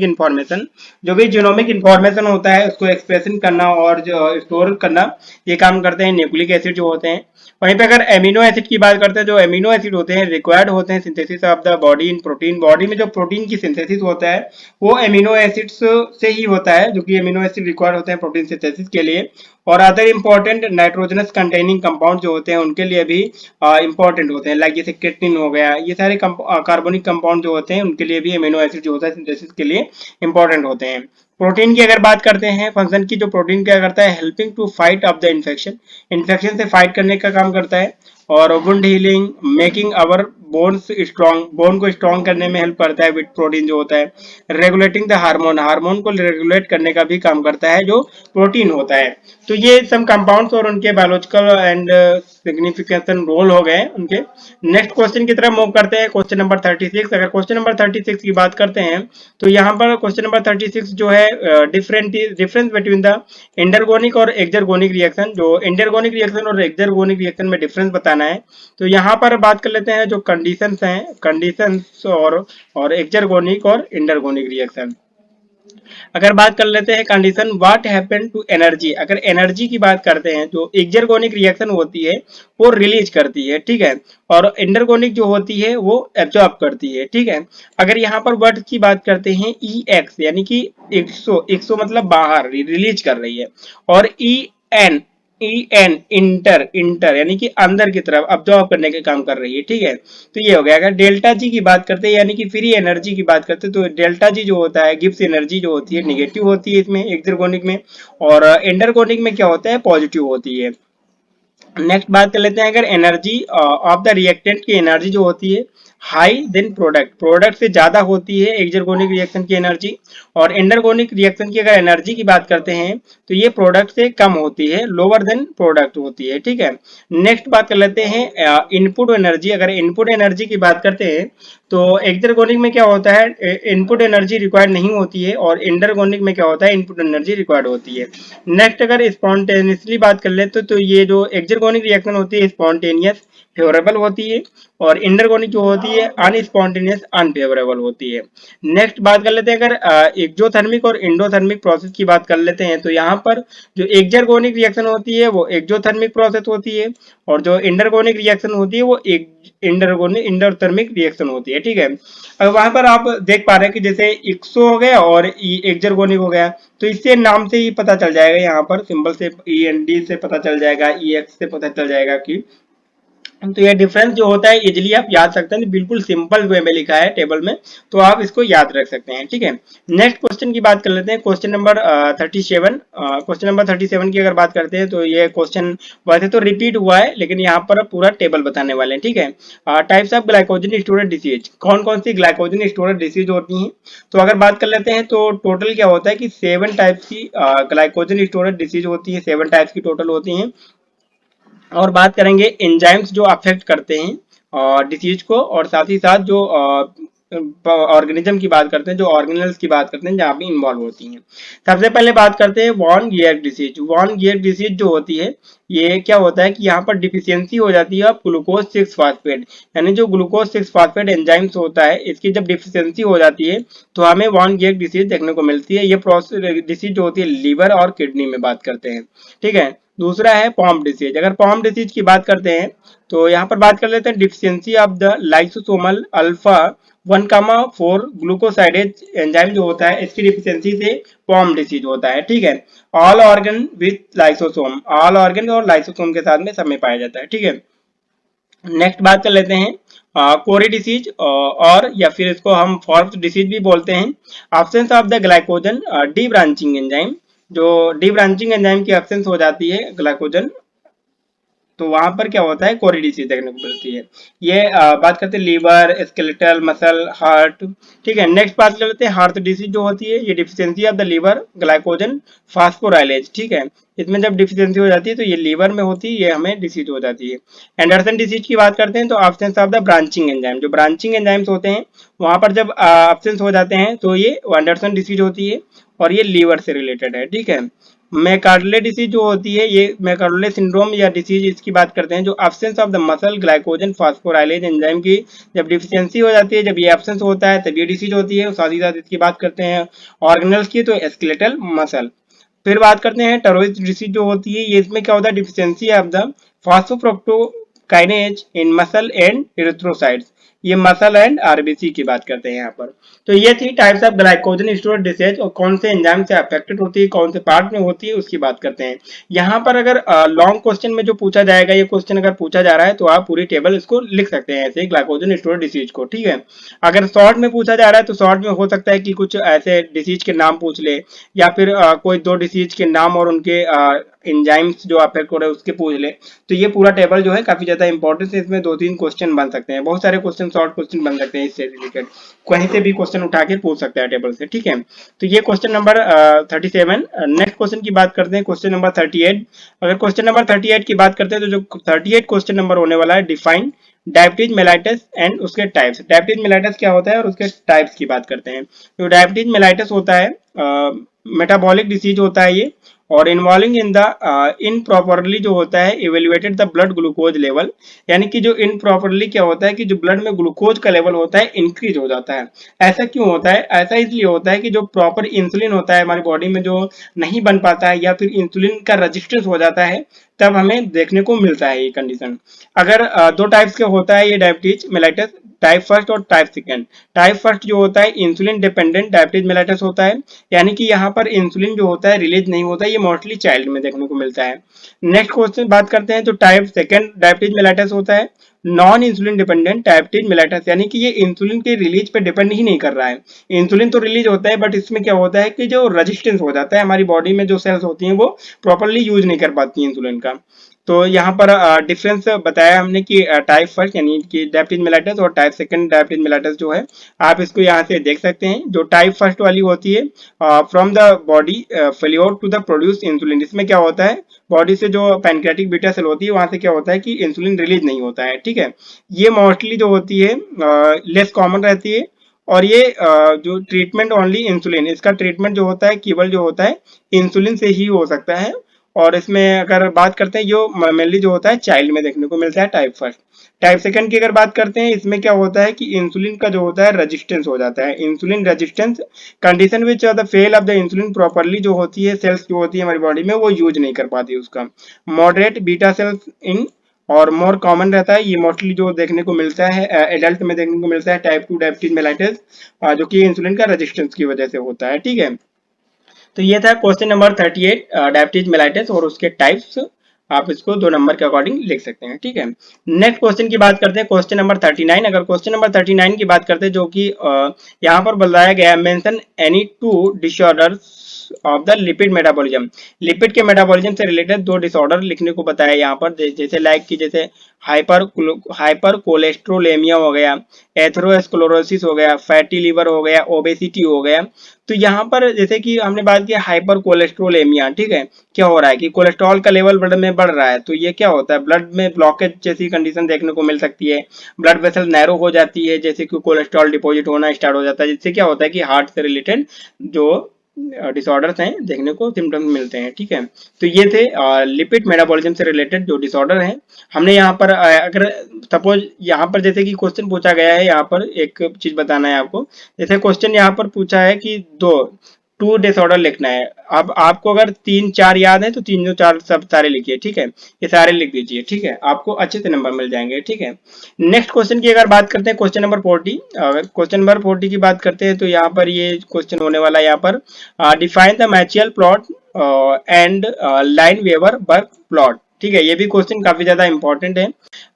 Speaker 1: information. जो भी जीनोमिक इंफॉर्मेशन होता है उसको एक्सप्रेशन करना और जो स्टोर करना, ये काम करते हैं न्यूक्लिक एसिड जो होते हैं। वहीं पे अगर एमिनो एसिड की बात करते हैं, जो एमिनो एसिड होते हैं रिक्वायर्ड होते हैं synthesis of the body in protein. Body में जो प्रोटीन की सिंथेसिस होता है वो एमिनो एसिड्स से ही होता है, जो कि एमिनो एसिड रिक्वायर्ड होते हैं प्रोटीन सिंथेसिस के लिए। और other important nitrogenous containing compound जो होते हैं उनके लिए भी इंपॉर्टेंट होते हैं, लाइक जैसे केटनिन हो गया। ये सारे कार्बोनिक कंपाउंड जो होते हैं उनके लिए भी एमिनो एसिड जो होता है सिंथेसिस के लिए इंपॉर्टेंट होते हैं। प्रोटीन की अगर बात करते हैं फंक्शन की, जो प्रोटीन क्या करता है? Helping to fight off the infection, infection से फाइट करने का काम करता है। और wound healing, making our bones strong, bone को स्ट्रॉन्ग करने में हेल्प करता है विद प्रोटीन जो होता है। रेगुलेटिंग द हार्मोन, हार्मोन को रेगुलेट करने का भी काम करता है जो प्रोटीन होता है। तो ये सब कंपाउंड्स और उनके बायोलॉजिकल एंड सिग्निफिकेशन रोल हो गए उनके। नेक्स्ट क्वेश्चन की तरफ मूव करते हैं, क्वेश्चन नंबर 36। अगर क्वेश्चन नंबर 36 की बात करते हैं तो यहाँ पर क्वेश्चन नंबर 36 जो है डिफरेंस बिटवीन द इंडरगोनिक और एक्सरगोनिक रिएक्शन। जो इंडरगोनिक रिएक्शन और एक्सरगोनिक रिएक्शन में डिफरेंस बताना है, तो यहाँ पर बात कर लेते हैं जो कंडीशंस हैं, कंडीशंस और एक्सरगोनिक और इंडरगोनिक रिएक्शन। अगर बात कर लेते हैं condition what happen to energy. अगर एनर्जी की बात करते हैं तो एक्सरगोनिक रिएक्शन होती है वो रिलीज करती है, ठीक है, और इंडरगोनिक जो होती है वो एब्जॉर्ब करती है, ठीक है। अगर यहाँ पर वर्ड की बात करते हैं ई एक्स, यानी कि 100 मतलब बाहर रिलीज कर रही है, और ई एन इंटर यानी कि अंदर की तरफ अब्जॉर्ब करने का काम कर रही है, ठीक है। तो ये हो गया। अगर डेल्टा जी की बात करते हैं यानी कि फ्री एनर्जी की बात करते हैं, तो डेल्टा जी जो होता है गिब्स एनर्जी जो होती है नेगेटिव होती है इसमें एक्सरगोनिक में, और इंटरगोनिक में क्या होता है? पॉजिटिव होती है। नेक्स्ट बात कर लेते हैं, अगर एनर्जी ऑफ द रिएक्टेंट की एनर्जी जो होती है हाई देन प्रोडक्ट से ज्यादा होती है एक्सरगोनिक रिएक्शन की एनर्जी, और इंडरगोनिक रिएक्शन की अगर एनर्जी की बात करते हैं तो ये प्रोडक्ट से कम होती है, लोअर देन प्रोडक्ट होती है, ठीक है। नेक्स्ट बात कर लेते हैं इनपुट एनर्जी। अगर इनपुट एनर्जी की बात करते हैं तो एक्सर्गोनिक में क्या होता है, इनपुट एनर्जी रिक्वायर्ड नहीं होती है, और इंटरगोनिक में क्या होता है, इनपुट एनर्जी रिक्वायर्ड होती है। नेक्स्ट अगर स्पॉन्टेनियसली बात कर ले तो ये जो एक्सर्गोनिक रिएक्शन होती है स्पॉन्टेनियस फेवरेबल होती है, और इंटरगोनिक जो होती है अनस्पॉन्टेनियस अनफेवरेबल होती है। नेक्स्ट बात कर लेते हैं, अगर एक्जोथर्मिक और इंडोथर्मिक प्रोसेस की बात कर लेते हैं, तो यहाँ पर जो एक्सर्गोनिक रिएक्शन होती है वो एक्जोथर्मिक प्रोसेस होती है, और जो इंटरगोनिक रिएक्शन होती है वो इंटरगोनिक इंडोथर्मिक रिएक्शन होती है। ठीक है, अब वहां पर आप देख पा रहे हैं कि जैसे एक्सो हो गया और एक्सर्गोनिक हो गया, तो इससे नाम से ही पता चल जाएगा, यहाँ पर सिंबल से END से पता चल जाएगा, EX से पता चल जाएगा कि तो ये डिफरेंस जो होता है इजिली आप याद सकते हैं, बिल्कुल सिंपल वे में लिखा है टेबल में, तो आप इसको याद रख सकते हैं। ठीक है, नेक्स्ट क्वेश्चन की बात कर लेते हैं, क्वेश्चन नंबर 37। क्वेश्चन नंबर 37 की अगर बात करते हैं तो ये क्वेश्चन वैसे तो रिपीट हुआ है, लेकिन यहाँ पर पूरा टेबल बताने वाले हैं। ठीक है, types of glycogen storage disease, कौन कौन सी ग्लाइकोजन स्टोरेज डिसीज होती हैं, तो अगर बात कर लेते हैं तो टोटल क्या होता है कि 7 टाइप्स की ग्लाइकोजन स्टोरेज डिसीज होती है, 7 टाइप्स की टोटल होती हैं। और बात करेंगे एंजाइम्स जो अफेक्ट करते हैं डिसीज को, और साथ ही साथ जो ऑर्गेनिज्म की बात करते हैं, जो ऑर्गेनल्स की बात करते हैं जहाँ भी इन्वॉल्व होती हैं। सबसे पहले बात करते हैं वॉन गियर डिसीज। वॉन गियर डिसीज जो होती है ये क्या होता है कि यहाँ पर डिफिशियंसी हो जाती है ग्लूकोज 6 फास्फेट, यानी जो ग्लूकोज 6 फास्फेट एंजाइम्स होता है इसकी जब डिफिशियंसी हो जाती है तो हमें वॉन गियर डिसीज देखने को मिलती है। ये प्रोसेस डिसीज जो होती है लीवर और किडनी में बात करते हैं। ठीक है, दूसरा है पॉम डिसीज। अगर पॉम डिसीज की बात करते हैं तो यहाँ पर बात कर लेते हैं deficiency of the lysosomal alpha 1,4 glucosidase enzyme जो होता है इसकी डिफिशियंसी से पॉम डिसीज होता है। ठीक है, all organ with lysosome, all organ और लाइसोसोम के साथ में समय पाया जाता है। ठीक है, नेक्स्ट बात कर लेते हैं कोरी डिसीज, और या फिर इसको हम फॉर्ब्स डिसीज भी बोलते हैं। Absence of the glycogen D branching enzyme, जो डी ब्रांचिंग एंजाइम की एब्सेंस हो जाती है ग्लाइकोजन, तो वहां पर क्या होता है कोरी डिसीज देखने को मिलती है। ये बात करते हैं लीवर, स्केलेटल, मसल, हार्ट। ठीक है, नेक्स्ट बात कर लेते हैं हार्ट डिसीज जो होती है, ये deficiency of the liver glycogen phosphorylase. ठीक है, इसमें जब डिफिशियंसी हो जाती है तो ये लीवर में होती है, ये हमें डिसीज हो जाती है। एंडरसन डिसीज की बात करते हैं तो absence of the branching enzyme, जो ब्रांचिंग एंजाइम्स होते हैं वहां पर जब एब्सेंस हो जाते हैं तो ये एंडरसन डिसीज होती है, और ये लीवर से रिलेटेड है। ठीक है, मैकार्ले डिसीज जो होती है, ये मैकार्ले सिंड्रोम या डिसीज इसकी बात करते हैं, जो absence of the muscle glycogen phosphorylase enzyme की जब डिफिशियंसी हो जाती है, जब ये एब्सेंस होता है तब ये डिसीज होती है। साथ ही साथ इसकी बात करते हैं ऑर्गेनल्स की, तो स्केलेटल मसल। फिर बात करते हैं टरोइड डिसीज जो होती है, ये इसमें क्या होता है deficiency of the phosphofructokinase in muscle and erythrocytes, ये मसल एंड आरबीसी की बात करते हैं यहाँ पर। तो ये थी types of glycogen storage disease, और कौन से एंजाइम से अफेक्टेड होती है, कौन से पार्ट में होती है उसकी बात करते हैं। यहाँ पर अगर लॉन्ग क्वेश्चन में जो पूछा जाएगा, ये क्वेश्चन अगर पूछा जा रहा है तो आप पूरी टेबल इसको लिख सकते हैं ऐसे ग्लाइकोजन स्टोरेज डिसीज को। ठीक है, अगर शॉर्ट में पूछा जा रहा है तो शॉर्ट में हो सकता है कि कुछ ऐसे डिसीज के नाम पूछ ले, या फिर कोई 2 डिसीज के नाम और उनके एंजाइम्स जो अफेक्ट हो रहे हैं उसके पूछ ले। तो ये पूरा टेबल जो है काफी ज्यादा इंपॉर्टेंट है, इसमें 2-3 क्वेश्चन बन सकते हैं, बहुत सारे क्वेश्चन शॉर्ट क्वेश्चन बन सकते हैं इससे रिलेटेड, कहीं से भी क्वेश्चन उठा के पूछ सकता है टेबल से। ठीक है, तो ये क्वेश्चन नंबर 37। नेक्स्ट क्वेश्चन की बात करते हैं, क्वेश्चन नंबर 38। अगर क्वेश्चन नंबर 38 की बात करते हैं तो जो 38 क्वेश्चन नंबर होने वाला है डिफाइन डायबिटीज मेलाइटिस एंड उसके टाइप्स। डायबिटीज मेलाइटिस क्या होता है और उसके टाइप्स की बात करते हैं। तो डायबिटीज मेलाइटिस होता है मेटाबॉलिक डिसीज होता है ये, और इन्वॉल्विंग इन द इनप्रॉपरली जो होता है evaluated the blood glucose level, यानी कि जो इनप्रॉपरली क्या होता है कि जो ब्लड में ग्लूकोज का लेवल होता है इंक्रीज हो जाता है। ऐसा क्यों होता है? ऐसा इसलिए होता है कि जो प्रॉपर इंसुलिन होता है हमारी बॉडी में जो नहीं बन पाता है, या फिर इंसुलिन का रेजिस्टेंस हो जाता है, तब हमें देखने को मिलता है ये कंडीशन। अगर 2 टाइप्स का होता है ये डायबिटीज मेलाइटिस, टाइप फर्स्ट और टाइप सेकेंड। टाइप फर्स्ट जो होता है इंसुलिन डिपेंडेंट डायबिटीज मेलाइटिस होता है, यानी कि यहाँ पर इंसुलिन जो होता है रिलीज नहीं होता है, ये मोस्टली चाइल्ड में देखने को मिलता है। नेक्स्ट क्वेश्चन बात करते हैं तो टाइप सेकेंड डायबिटीज मेलाइटिस होता है non insulin dependent diabetes mellitus, यानी कि ये इंसुलिन के रिलीज पे डिपेंड ही नहीं कर रहा है। इंसुलिन तो रिलीज होता है बट इसमें क्या होता है कि जो रेजिस्टेंस हो जाता है, हमारी बॉडी में जो सेल्स होती हैं वो प्रॉपरली यूज नहीं कर पाती इंसुलिन का। तो यहाँ पर डिफरेंस बताया हमने कि टाइप फर्स्ट यानी कि डायबिटीज मेलाइटस और टाइप सेकंड डायबिटीज मेलाइटस जो है, आप इसको यहाँ से देख सकते हैं। जो टाइप फर्स्ट वाली होती है, from the body failure to the produce insulin, इसमें क्या होता है, बॉडी से जो पैनक्रियाटिक बीटा सेल होती है वहां से क्या होता है कि इंसुलिन रिलीज नहीं होता है, ठीक है। ये मोस्टली जो होती है लेस कॉमन रहती है, और ये जो ट्रीटमेंट ओनली इंसुलिन, इसका ट्रीटमेंट जो होता है केवल जो होता है इंसुलिन से ही हो सकता है। और इसमें अगर बात करते हैं जो मेनली जो होता है चाइल्ड में देखने को मिलता है टाइप फर्स्ट। टाइप सेकंड की अगर बात करते हैं, इसमें क्या होता है कि इंसुलिन का जो होता है रेजिस्टेंस हो जाता है, insulin resistance condition which the fell off the insulin properly, जो होती है सेल्स जो होती है हमारी बॉडी में वो यूज नहीं कर पाती उसका। मॉडरेट बीटा सेल्स इन और मोर कॉमन रहता है, ये मोस्टली जो देखने को मिलता है एडल्ट में देखने को मिलता है टाइप 2 डायबिटीज मेलाइटिस, जो कि इंसुलिन का रेजिस्टेंस की वजह से होता है, ठीक है। तो ये था क्वेश्चन नंबर 38 डायबिटीज मेलाइटिस और उसके टाइप्स, आप इसको 2 नंबर के अकॉर्डिंग लिख सकते हैं, ठीक है। नेक्स्ट क्वेश्चन की बात करते हैं, क्वेश्चन नंबर 39। अगर क्वेश्चन नंबर 39 की बात करते हैं, जो कि यहाँ पर बताया गया है, mention any 2 disorders of the lipid metabolism, lipid के मेटाबॉलिज्म से रिलेटेड 2 डिसऑर्डर लिखने को बताया यहाँ पर, जैसे लाइक की जैसे हाइपर कोलेस्ट्रोलेमिया हो गया, एथेरोस्क्लेरोसिस हो गया, फैटी लिवर हो गया, ओबेसिटी हो गया। तो यहाँ पर जैसे कि हमने बात की हाइपर कोलेस्ट्रोलेमिया, ठीक है, क्या हो रहा है कि कोलेस्ट्रॉल का लेवल ब्लड में बढ़ रहा है, तो ये क्या होता है, ब्लड में ब्लॉकेज जैसी कंडीशन देखने को मिल सकती है, ब्लड वेसल नैरो हो जाती है, जैसे कि कोलेस्ट्रॉल डिपॉजिट होना स्टार्ट हो जाता है, जिससे क्या होता है कि हार्ट से रिलेटेड जो डिसऑर्डर्स हैं देखने को सिम्टम्स मिलते हैं, ठीक है। तो ये थे लिपिड मेटाबॉलिज्म से रिलेटेड जो डिसऑर्डर हैं। हमने यहाँ पर अगर सपोज यहाँ पर जैसे कि क्वेश्चन पूछा गया है, यहाँ पर एक चीज बताना है आपको, जैसे क्वेश्चन यहाँ पर पूछा है कि 2 डिसऑर्डर लिखना है। अब आपको अगर 3-4 याद है तो 3-4 सब सारे लिखिए, ठीक है, ये सारे लिख दीजिए, ठीक है, आपको अच्छे से नंबर मिल जाएंगे, ठीक है। नेक्स्ट क्वेश्चन की अगर बात करते हैं, क्वेश्चन नंबर 40, अगर क्वेश्चन नंबर 40 की बात करते हैं तो यहाँ पर ये क्वेश्चन होने वाला है, यहाँ पर define the mutual plot and Lineweaver Burk plot, ठीक है। ये भी क्वेश्चन काफी ज्यादा इंपॉर्टेंट है।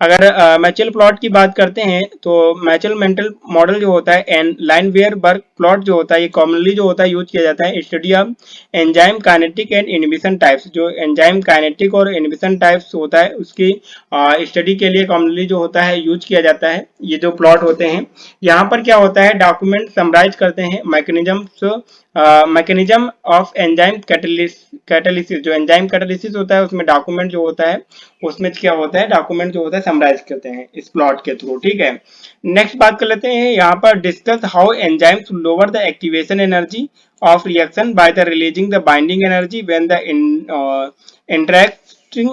Speaker 1: अगर मैचुअल प्लॉट की बात करते हैं तो मैचुअल मेंटल मॉडल जो होता है and Lineweaver Burk plot जो होता है, ये कॉमनली जो होता है यूज किया जाता है study of enzyme kinetic and inhibition types, जो एंजाइम काइनेटिक और इनहिबिशन टाइप्स होता है उसकी स्टडी के लिए कॉमनली जो होता है यूज किया जाता है ये जो प्लॉट होते हैं। यहाँ पर क्या होता है, डॉक्यूमेंट समराइज करते हैं मैकेनिज्म ऑफ एंजाइम कैटालिसिस, जो एंजाइम कैटालिसिस होता है उसमें डॉक्यूमेंट जो होता है, उसमें क्या होता है डॉक्यूमेंट जो होता है समराइज करते हैं इस प्लॉट के थ्रू, ठीक है। नेक्स्ट बात कर लेते हैं, यहाँ पर discuss how enzymes lower the activation energy of reaction by the releasing the binding energy when the interacting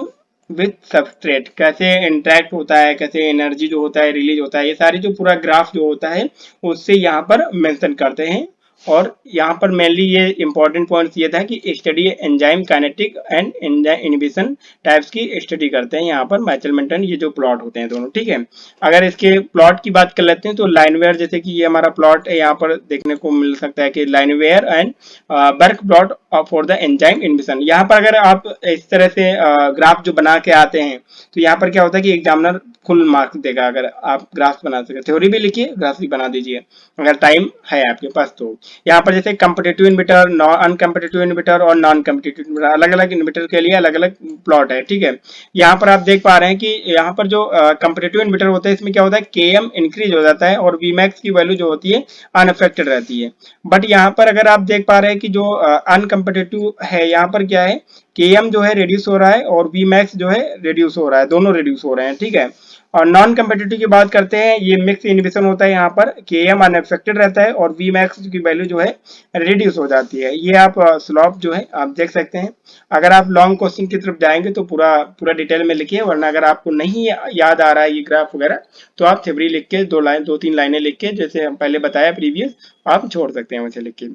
Speaker 1: with substrate, कैसे इंटरेक्ट होता है, कैसे एनर्जी जो होता है रिलीज होता है, ये सारी जो पूरा ग्राफ जो होता है उससे यहाँ पर मेंशन करते हैं। और यहाँ पर मेनली ये इंपॉर्टेंट पॉइंट ये था कि study enzyme kinetic and enzyme inhibition types की स्टडी करते हैं यहाँ पर मैचुअल मेंटन, ये जो प्लॉट होते हैं दोनों, ठीक है। अगर इसके प्लॉट की बात कर लेते हैं तो लाइनवेयर, जैसे कि ये हमारा प्लॉट है, यहाँ पर देखने को मिल सकता है कि Lineweaver and Burk plot for the enzyme inhibition. यहाँ पर अगर आप इस तरह से ग्राफ जो बना के आते हैं तो यहाँ पर क्या होता है कि एग्जामिनर फुल मार्क्स देगा अगर आप ग्राफ बना सके, थ्योरी भी लिखिए ग्राफ भी बना दीजिए अगर टाइम है आपके पास। तो यहाँ पर जैसे कम्पिटिटिव इनहिबिटर, अनकम्पिटिटिव इनहिबिटर और नॉन कम्पिटिटिव इनहिबिटर, अलग अलग इनहिबिटर के लिए अलग अलग प्लॉट है, ठीक है। यहाँ पर आप देख पा रहे हैं कि यहाँ पर जो कम्पिटिटिव इनहिबिटर होता है इसमें क्या होता है Km इंक्रीज हो जाता है और Vmax की वैल्यू जो होती है अनअफेक्टेड रहती है। बट यहाँ पर अगर आप देख पा रहे हैं कि जो अनकम्पिटिटिव है यहाँ पर क्या है, Km जो है रिड्यूस हो रहा है और Vmax जो है रिड्यूस हो रहा है, दोनों रिड्यूस हो रहे हैं, ठीक है। और नॉन कम्पिटिटिव की बात करते हैं, ये मिक्स इनहिबिशन होता है, यहाँ पर Km अनअफेक्टेड रहता है और Vmax की वैल्यू जो है रिड्यूस हो जाती है। ये आप स्लोप जो है आप देख सकते हैं। अगर आप लॉन्ग क्वेश्चन की तरफ जाएंगे तो पूरा पूरा डिटेल में लिखिए, वरना अगर आपको नहीं याद आ रहा है ये ग्राफ वगैरह तो आप थ्योरी लिख के 2-3 लाइनें लिख के, जैसे हम पहले बताया प्रीवियस, आप छोड़ सकते हैं वैसे लिख के।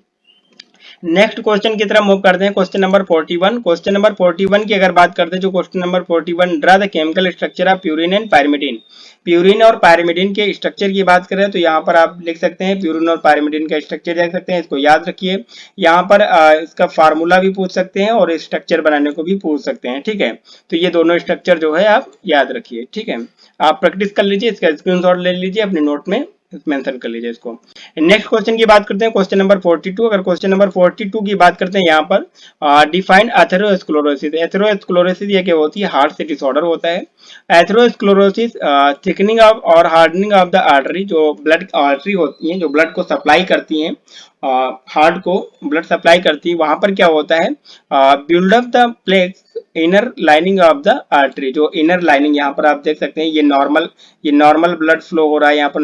Speaker 1: नेक्स्ट क्वेश्चन की तरफ मूव करते हैं, क्वेश्चन नंबर 41। क्वेश्चन नंबर 41 की अगर बात करते हैं, जो question number 41, draw the chemical structure of purine and pyrimidine, purine और पायरिमिडिन के स्ट्रक्चर की बात करें तो यहाँ पर आप लिख सकते हैं प्यूरिन और पायरिमिडिन का स्ट्रक्चर देख सकते हैं, इसको याद रखिए। यहाँ पर इसका फार्मूला भी पूछ सकते हैं और स्ट्रक्चर बनाने को भी पूछ सकते हैं, ठीक है। तो ये दोनों स्ट्रक्चर जो है आप याद रखिए, ठीक है। आप प्रैक्टिस कर लीजिए, इसका स्क्रीनशॉट ले लीजिए अपने नोट में, मेंशन कर लीजिए इसको। नेक्स्ट क्वेश्चन की बात करते हैं, क्वेश्चन नंबर 42। अगर क्वेश्चन नंबर 42 की बात करते हैं यहाँ पर, डिफाइन एथेरोस्क्लेरोसिस। एथेरोस्क्लेरोसिस ये क्या होती है, हार्ट से डिसऑर्डर होता है। एथेरोस्क्लेरोसिस थिकनिंग ऑफ और हार्डनिंग ऑफ द आर्टरी, जो ब्लड आर्टरी होती है जो ब्लड को सप्लाई करती हैं, हार्ट को ब्लड सप्लाई करती है, वहां पर क्या होता है, build up the plaques inner lining of the artery. जो इनर लाइनिंग यहाँ पर आप देख सकते हैं, ये नॉर्मल ब्लड फ्लो हो रहा है, यहाँ पर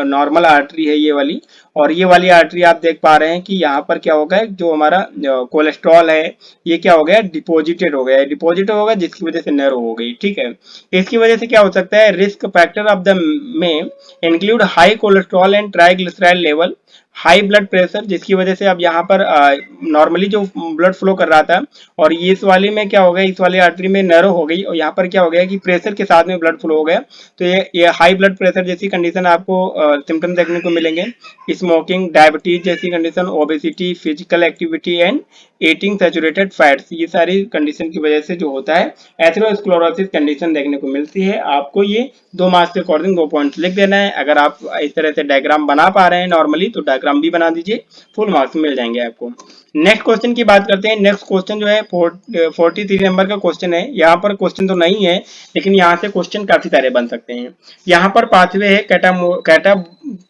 Speaker 1: नॉर्मल आर्टरी है ये वाली। और ये वाली आर्टरी आप देख पा रहे हैं कि यहाँ पर क्या होगा, जो हमारा कोलेस्ट्रॉल है ये क्या हो गया, डिपोजिटेड हो गया, डिपोजिट होगा जिसकी वजह से नर्व हो गई। ठीक है, इसकी वजह से क्या हो सकता है, रिस्क फैक्टर ऑफ द में include high cholesterol and triglyceride level, high blood pressure, जिसकी वजह से अब यहाँ पर नॉर्मली जो ब्लड फ्लो कर रहा था और ये इस वाली में क्या हो गया, इस वाली आर्टरी में नर्व हो गई और यहाँ पर क्या हो गया कि प्रेशर के साथ में ब्लड फ्लो हो गया। तो ये हाई ब्लड प्रेशर जैसी कंडीशन आपको सिम्टम देखने को मिलेंगे। स्मोकिंग, डायबिटीज जैसी condition, obesity, physical activity and eating saturated fats, ये सारी कंडीशन की वजह से जो होता है एथेरोस्क्लेरोसिस कंडीशन देखने को मिलती है। आपको ये 2 मार्क्स के अकॉर्डिंग 2 पॉइंट्स लिख देना है। अगर आप इस तरह से डायग्राम बना पा रहे हैं नॉर्मली तो डायग्राम भी बना दीजिए, फुल मार्क्स मिल जाएंगे आपको। नेक्स्ट क्वेश्चन की बात करते हैं। नेक्स्ट क्वेश्चन जो है 43 नंबर का क्वेश्चन है। यहाँ पर क्वेश्चन तो नहीं है लेकिन यहाँ से क्वेश्चन काफी सारे बन सकते हैं। यहाँ पर पाथवे है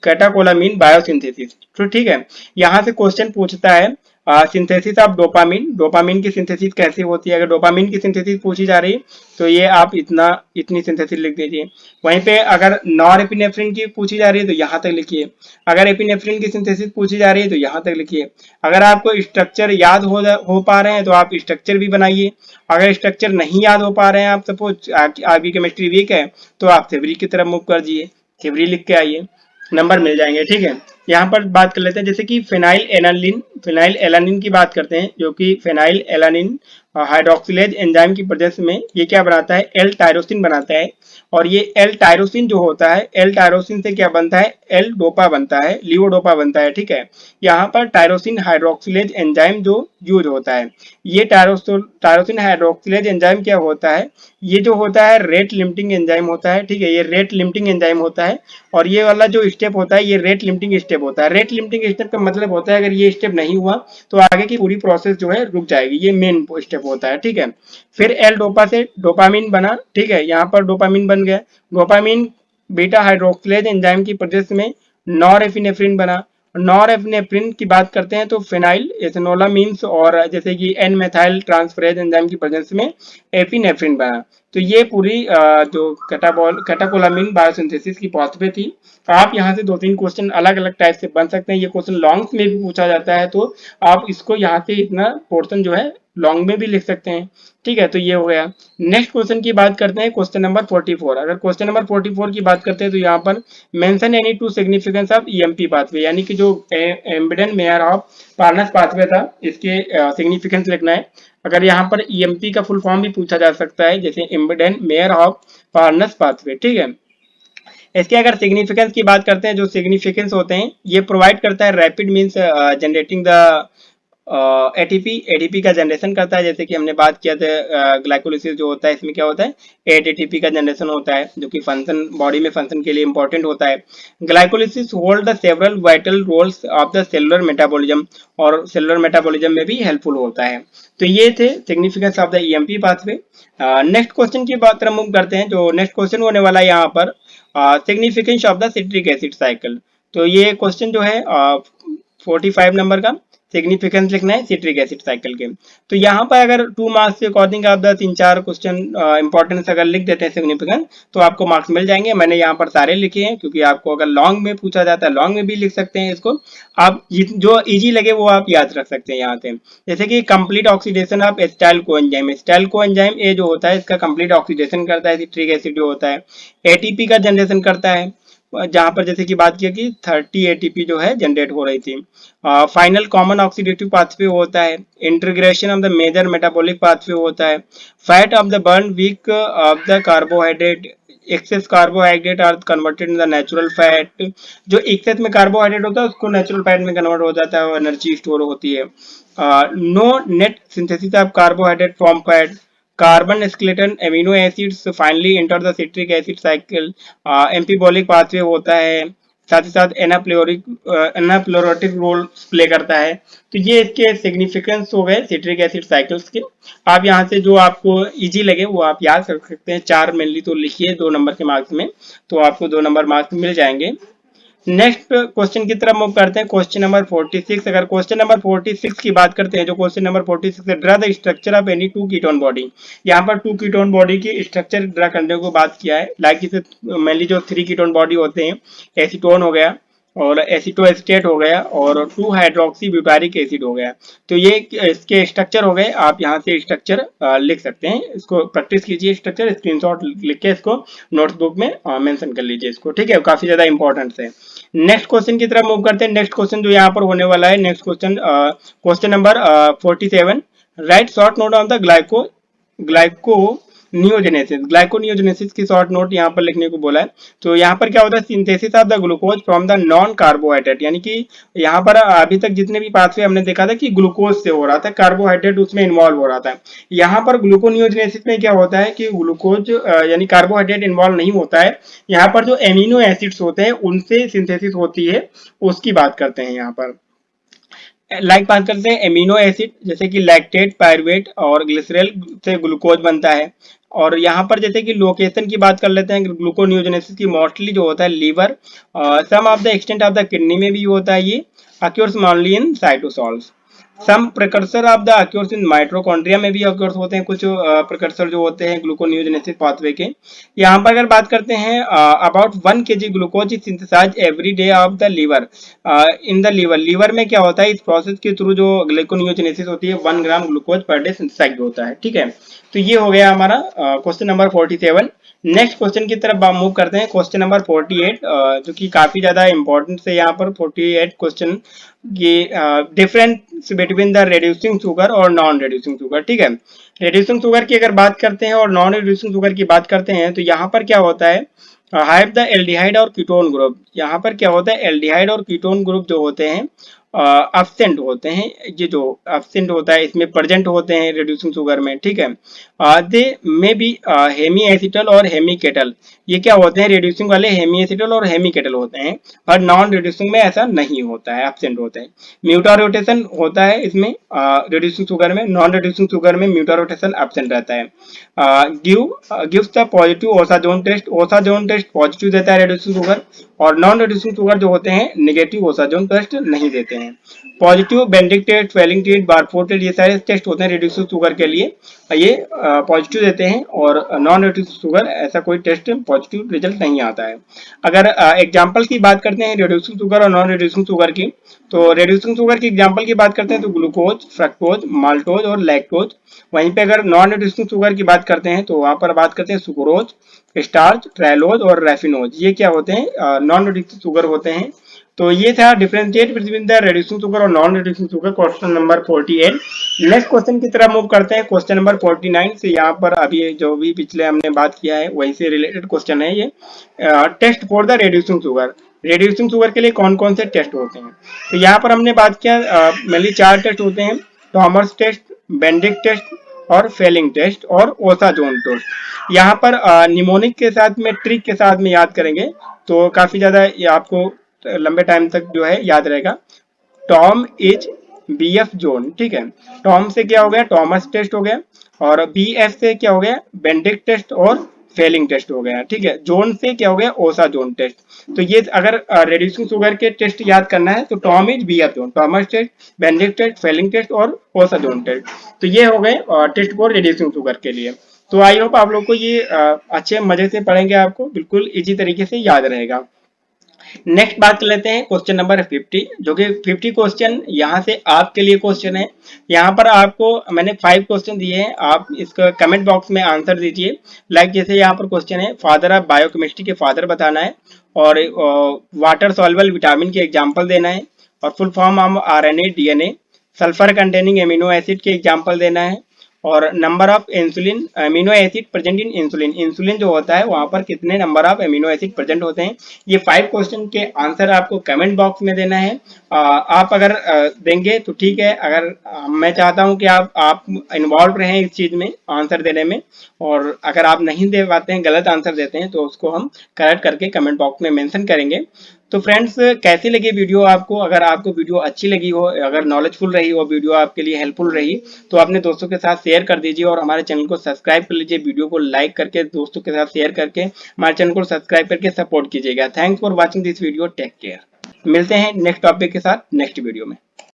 Speaker 1: कैटाकोलामीन बायोसिंथेसिस। तो ठीक है, यहाँ से क्वेश्चन पूछता है सिंथेसिस ऑफ डोपामिन, डोपामिन की सिंथेसिस कैसे होती है। अगर डोपामिन की सिंथेसिस पूछी जा रही तो ये आप इतनी सिंथेसिस लिख दीजिए। वहीं पे अगर नॉरएपिनेफ्रिन की पूछी जा रही है तो यहाँ तक लिखिए। अगर एपिनेफ्रिन की सिंथेसिस पूछी जा रही है तो यहाँ तक लिखिए। अगर आपको स्ट्रक्चर याद हो पा रहे हैं तो आप स्ट्रक्चर भी बनाइए। अगर स्ट्रक्चर नहीं याद हो पा रहे हैं, आप सपोज आपकी केमिस्ट्री वीक है तो आप थ्योरी की तरफ मूव कर जाइए, थ्योरी लिख के आइए, नंबर मिल जाएंगे। ठीक है, यहाँ पर बात कर लेते हैं जैसे कि फिनाइल एलानिन की बात करते हैं, जो कि फिनाइल एलानिन हाइड्रोक्सिलेज एंजाइम की प्रेजेंस में ये क्या बनाता है, एल टायरोसिन बनाता है। और ये एल टायरोसिन जो होता है, एल टायरोसिन से क्या बनता है, एल डोपा बनता है, लिवोडोपा बनता है। ठीक है, यहाँ पर टायरोसिन हाइड्रोक्सिलेज एंजाइम जो यूज होता है, ये टायरोसिन हाइड्रोक्सिलेज एंजाइम क्या होता है, ये जो होता है रेट लिमिटिंग एंजाइम होता है। ठीक है, ये रेट लिमिटिंग एंजाइम होता है और ये वाला जो स्टेप होता है ये रेट लिमिटिंग स्टेप होता है। रेट लिमिटिंग स्टेप का मतलब होता है अगर ये स्टेप नहीं हुआ तो आगे की पूरी प्रोसेस जो है रुक जाएगी, ये मेन स्टेप होता है। ठीक है, फिर एल डोपा से डोपामिन बना। ठीक है, यहाँ पर डोपामिन बन गया। डोपामिन बीटा हाइड्रोक्सिलेज एंजाइम की प्रोसेस में नॉरएपिनेफ्रिन बना। नॉरएपिनेफ्रिन की बात करते हैं तो फिनाइल एथेनोलामीन्स और जैसे कि एन मेथाइल ट्रांसफरेज एंजाइम की प्रेजेंस में एपिनेफ्रिन बना। तो ये पूरी जो कैटाकोलामीन बायोसिंथेसिस की पाथवे थी। आप यहाँ से 2-3 क्वेश्चन अलग अलग टाइप से बन सकते हैं। ये क्वेश्चन लॉन्ग में भी पूछा जाता है तो आप इसको यहाँ से इतना पोर्शन जो है लॉन्ग में भी लिख सकते हैं। ठीक है, तो ये हो गया। नेक्स्ट क्वेश्चन की बात करते हैं, क्वेश्चन नंबर 44। अगर क्वेश्चन नंबर 44 की बात करते हैं तो यहाँ पर mention any two significance of EMP pathway, यानी कि जो embedded mayor of Parnas pathway था इसके सिग्निफिकेंस लिखना है। अगर यहाँ पर ईएमपी का फुल फॉर्म भी पूछा जा सकता है, जैसे embedded mayor of Parnas pathway. ठीक है, इसके अगर सिग्निफिकेंस की बात करते हैं, जो सिग्निफिकेंस होते हैं ये प्रोवाइड करता है rapid means generating the ATP का जनरेशन करता है। जैसे कि हमने बात किया था ग्लाइकोलिसिस जो होता है इसमें क्या होता है, 8 एटीपी का जनरेशन होता है जो कि फंक्शन बॉडी में फंक्शन के लिए इंपॉर्टेंट होता है। Glycolysis hold the several vital roles of the cellular metabolism, और सेलुलर मेटाबॉलिज्म में भी हेल्पफुल होता है। तो ये थे significance of the EMP pathway. Next question की बात तरफ मूव करते हैं। जो नेक्स्ट क्वेश्चन होने वाला है यहाँ पर significance of the citric acid cycle. तो ये क्वेश्चन जो है 45 नंबर का सिग्निफिकेंस लिखना है सिट्रिक एसिड साइकिल के। तो यहाँ पर अगर 2 मार्क्स के अकॉर्डिंग आप 3-4 क्वेश्चन इंपॉर्टेंस अगर लिख देते हैं सिग्निफिकेंस तो आपको मार्क्स मिल जाएंगे। मैंने यहाँ पर सारे लिखे हैं क्योंकि आपको अगर लॉन्ग में पूछा जाता है लॉन्ग में भी लिख सकते हैं इसको। आप जो इजी लगे वो आप याद रख सकते हैं यहाँ से। जैसे कि complete oxidation of acetyl coenzyme, acetyl coenzyme A जो होता है इसका कंप्लीट ऑक्सीडेशन करता है सिट्रिक एसिड जो होता है। एटीपी का जनरेशन करता है, जहां पर जैसे कि बात किया कि 30 एटीपी जो है जनरेट हो रही थी। फाइनल कॉमन ऑक्सीडेटिव पाथवे होता है। Integration of the major metabolic pathway होता है। Fat of the burn week of the carbohydrate, excess carbohydrate are converted in the natural fat. जो एक्सेस में कार्बोहाइड्रेट होता है उसको नेचुरल फैट में कन्वर्ट हो जाता है और एनर्जी स्टोर होती है। No net synthesis of carbohydrate from fat. Carbon skeleton amino acids finally enter the citric acid cycle. Amphibolic pathway होता है। साथ ही साथ एनाप्लोरोटिक रोल प्ले करता है। तो ये इसके सिग्निफिकेंस हो गए सिट्रिक एसिड साइकिल्स के। आप यहाँ से जो आपको इजी लगे वो आप याद कर सकते हैं, 4 मेनली तो लिखिए 2 नंबर के मार्क्स में, तो आपको 2 नंबर मार्क्स मिल जाएंगे। नेक्स्ट क्वेश्चन की तरफ मूव करते हैं, क्वेश्चन नंबर 46। अगर क्वेश्चन नंबर 46 की बात करते हैं, जो क्वेश्चन नंबर 46 है, draw the structure of any two ketone body. यहाँ पर 2 कीटोन बॉडी की स्ट्रक्चर ड्रा करने को बात किया है। लाइक इसे मेनली जो 3 कीटोन बॉडी होते हैं, एसीटोन हो गया और एसिटोएस्टेट हो गया और 2 हाइड्रोक्सी ब्यूटारिक एसिड हो गया। तो ये इसके स्ट्रक्चर हो गए। आप यहाँ से स्ट्रक्चर लिख सकते हैं, इसको प्रैक्टिस कीजिए, स्ट्रक्चर स्क्रीनशॉट लिख के इसको नोटबुक में मेंशन कर लीजिए इसको, ठीक है, काफी ज्यादा इंपॉर्टेंट है। नेक्स्ट क्वेश्चन की तरफ मूव करते हैं। नेक्स्ट क्वेश्चन जो यहाँ पर होने वाला है, next question question number 47, right short note on the gluconeogenesis की शॉर्ट नोट यहाँ पर लिखने को बोला है। तो यहाँ पर क्या होता है, synthesis of the glucose from the non carbohydrate, यानी कि यहाँ पर अभी तक जितने भी पाथवे हमने देखा था कि ग्लूकोज से हो रहा था, कार्बोहाइड्रेट उसमें इन्वॉल्व हो रहा था। यहाँ पर ग्लूकोनियोजेनेसिस में क्या होता है कि ग्लूकोज यानी कार्बोहाइड्रेट इन्वॉल्व नहीं होता है। यहाँ पर जो एमिनो एसिड्स होते हैं उनसे सिंथेसिस होती है, उसकी बात करते हैं यहाँ पर। बात करते हैं एमिनो एसिड, जैसे कि लैक्टेट, पायरुवेट और ग्लिसरॉल से ग्लूकोज बनता है। और यहाँ पर जैसे कि लोकेशन की बात कर लेते हैं ग्लूकोनियोजेनेसिस की, मोस्टली जो होता है liver, some of the extent of the kidney में भी होता है ये, occurs mainly in cytosols. Some precursor of the occurs in mitochondria में भी अक्योर्स होते हैं, कुछ प्रिकर्सर जो होते हैं ग्लूकोनियोजेनेसिस पाथवे के। यहाँ पर अगर बात करते हैं, about 1 kg glucose is synthesised every day of the liver in the liver में क्या होता है, इस प्रोसेस के थ्रू जो ग्लूकोनियोजेनेसिस होती है 1 gram glucose per day synthesised होता है, ठीक है। तो ये हो गया हमारा क्वेश्चन नंबर 47। नेक्स्ट क्वेश्चन की तरफ मूव करते हैं, क्वेश्चन नंबर 48, जो कि काफी ज्यादा इंपॉर्टेंट है। यहाँ पर 48 क्वेश्चन ये difference between the reducing sugar और नॉन रेड्यूसिंग शुगर, ठीक है। रेड्यूसिंग शुगर की अगर बात करते हैं और नॉन रेड्यूसिंग शुगर की बात करते हैं, तो यहाँ पर क्या होता है, हैव द एल्डिहाइड और कीटोन ग्रुप। यहाँ पर क्या होता है, एल्डिहाइड और कीटोन ग्रुप जो होते हैं एब्सेंट होते हैं। ये जो एब्सेंट होता है इसमें प्रेजेंट होते हैं रेड्यूसिंग शुगर में, ठीक है। दे मे बी हेमी एसिटल और हेमी केटल, ये क्या होते हैं, रेड्यूसिंग वाले हेमी एसिटल और हेमी केटल होते हैं, और नॉन रेड्यूसिंग में ऐसा नहीं होता है, एब्सेंट होते हैं। म्यूटा रोटेशन होता है इसमें रेड्यूसिंग शुगर में, नॉन रेड्यूसिंग शुगर में म्यूटा रोटेशन एब्सेंट रहता है। Gives the positive osazone test, osazone test positive देता है रेड्यूसिंग शुगर, और नॉन रेड्यूसिंग शुगर जो होते हैं नेगेटिव ओसाजोन टेस्ट नहीं देते हैं। Positive Benedict test, Fehling test, Barfoed test, ये सारे टेस्ट होते हैं रेड्यूसिंग शुगर के लिए, ये पॉजिटिव देते हैं, और नॉन रेड्यूसिंग शुगर ऐसा कोई टेस्ट पॉजिटिव रिजल्ट नहीं आता है। अगर एग्जांपल की बात करते हैं रेड्यूसिंग शुगर और नॉन रेड्यूसिंग शुगर की, तो रेड्यूसिंग शुगर की एग्जांपल की बात करते हैं तो ग्लूकोज, फ्रक्टोज, माल्टोज और लैक्टोज। वहीं पे अगर नॉन रेड्यूसिंग शुगर की बात करते हैं तो वहां पर बात करते हैं सुक्रोज, स्टार्च, ट्राइलोज और रैफिनोज, ये क्या होते हैं, नॉन रेड्यूसिंग शुगर होते हैं। तो ये था differentiate between the reducing sugar और non reducing sugar, question number 48। Next question की तरफ मूव करते हैं, क्वेश्चन नंबर 49 से। यहाँ पर अभी जो भी पिछले हमने बात किया है वहीं से रिलेटेड क्वेश्चन है ये। Test for the reducing sugar, reducing sugar के लिए कौन कौन से टेस्ट होते हैं, तो यहाँ पर हमने बात किया मेनली 4 टेस्ट होते हैं, थॉमस टेस्ट, बेंडिक टेस्ट और फेलिंग टेस्ट और ओसाजोन टेस्ट। यहाँ पर निमोनिक के साथ में, ट्रिक के साथ में याद करेंगे तो काफी ज्यादा ये आपको लंबे टाइम तक जो है याद रहेगा। टॉम इज बीएफ जोन, ठीक है। टॉम से क्या हो गया, टॉमस टेस्ट हो गया, और बीएफ से क्या हो गया, बेंडिक टेस्ट और फेलिंग टेस्ट हो गया, ठीक है। जोन से क्या हो गया, ओसा जोन टेस्ट। तो ये अगर रेड्यूसिंग शुगर के टेस्ट याद करना है तो Tom is BF zone, Trommer's test, Benedict test, Fehling test और ओसा जोन टेस्ट। तो ये हो गए टेस्ट फॉर रेड्यूसिंग शुगर के लिए। तो आई होप आप लोग को ये अच्छे मजे से पढ़ेंगे, आपको बिल्कुल इजी तरीके से याद रहेगा। नेक्स्ट बात कर लेते हैं क्वेश्चन नंबर 50, जो कि 50 क्वेश्चन यहाँ से आपके लिए क्वेश्चन है। यहाँ पर आपको मैंने 5 क्वेश्चन दिए हैं, आप इसका कमेंट बॉक्स में आंसर दीजिए। लाइक जैसे यहाँ पर क्वेश्चन है, फादर ऑफ बायोकेमिस्ट्री के फादर बताना है, और वाटर सॉल्युबल विटामिन के एग्जाम्पल देना है, और full form of RNA DNA, sulphur containing amino acid के एग्जाम्पल देना है, और number of insulin amino acid present in insulin, insulin जो होता है वहां पर कितने number of amino acid present होते हैं। ये 5 क्वेश्चन के आंसर आपको कमेंट बॉक्स में देना है। आप अगर देंगे तो ठीक है, अगर मैं चाहता हूं कि आप इन्वॉल्व रहें इस चीज में आंसर देने में, और अगर आप नहीं दे पाते हैं, गलत आंसर देते हैं, तो उसको हम करेक्ट करके कमेंट बॉक्स में मेंशन करेंगे। तो फ्रेंड्स कैसी लगी वीडियो आपको? अगर आपको वीडियो अच्छी लगी हो, अगर नॉलेजफुल रही हो, वीडियो आपके लिए हेल्पफुल रही, तो अपने दोस्तों के साथ शेयर कर दीजिए और हमारे चैनल को सब्सक्राइब कर लीजिए। वीडियो को लाइक करके दोस्तों के साथ शेयर करके हमारे चैनल को सब्सक्राइब करके सपोर्ट कीजिएगा। Thanks for watching this video. Take care. मिलते हैं नेक्स्ट टॉपिक के साथ नेक्स्ट वीडियो में।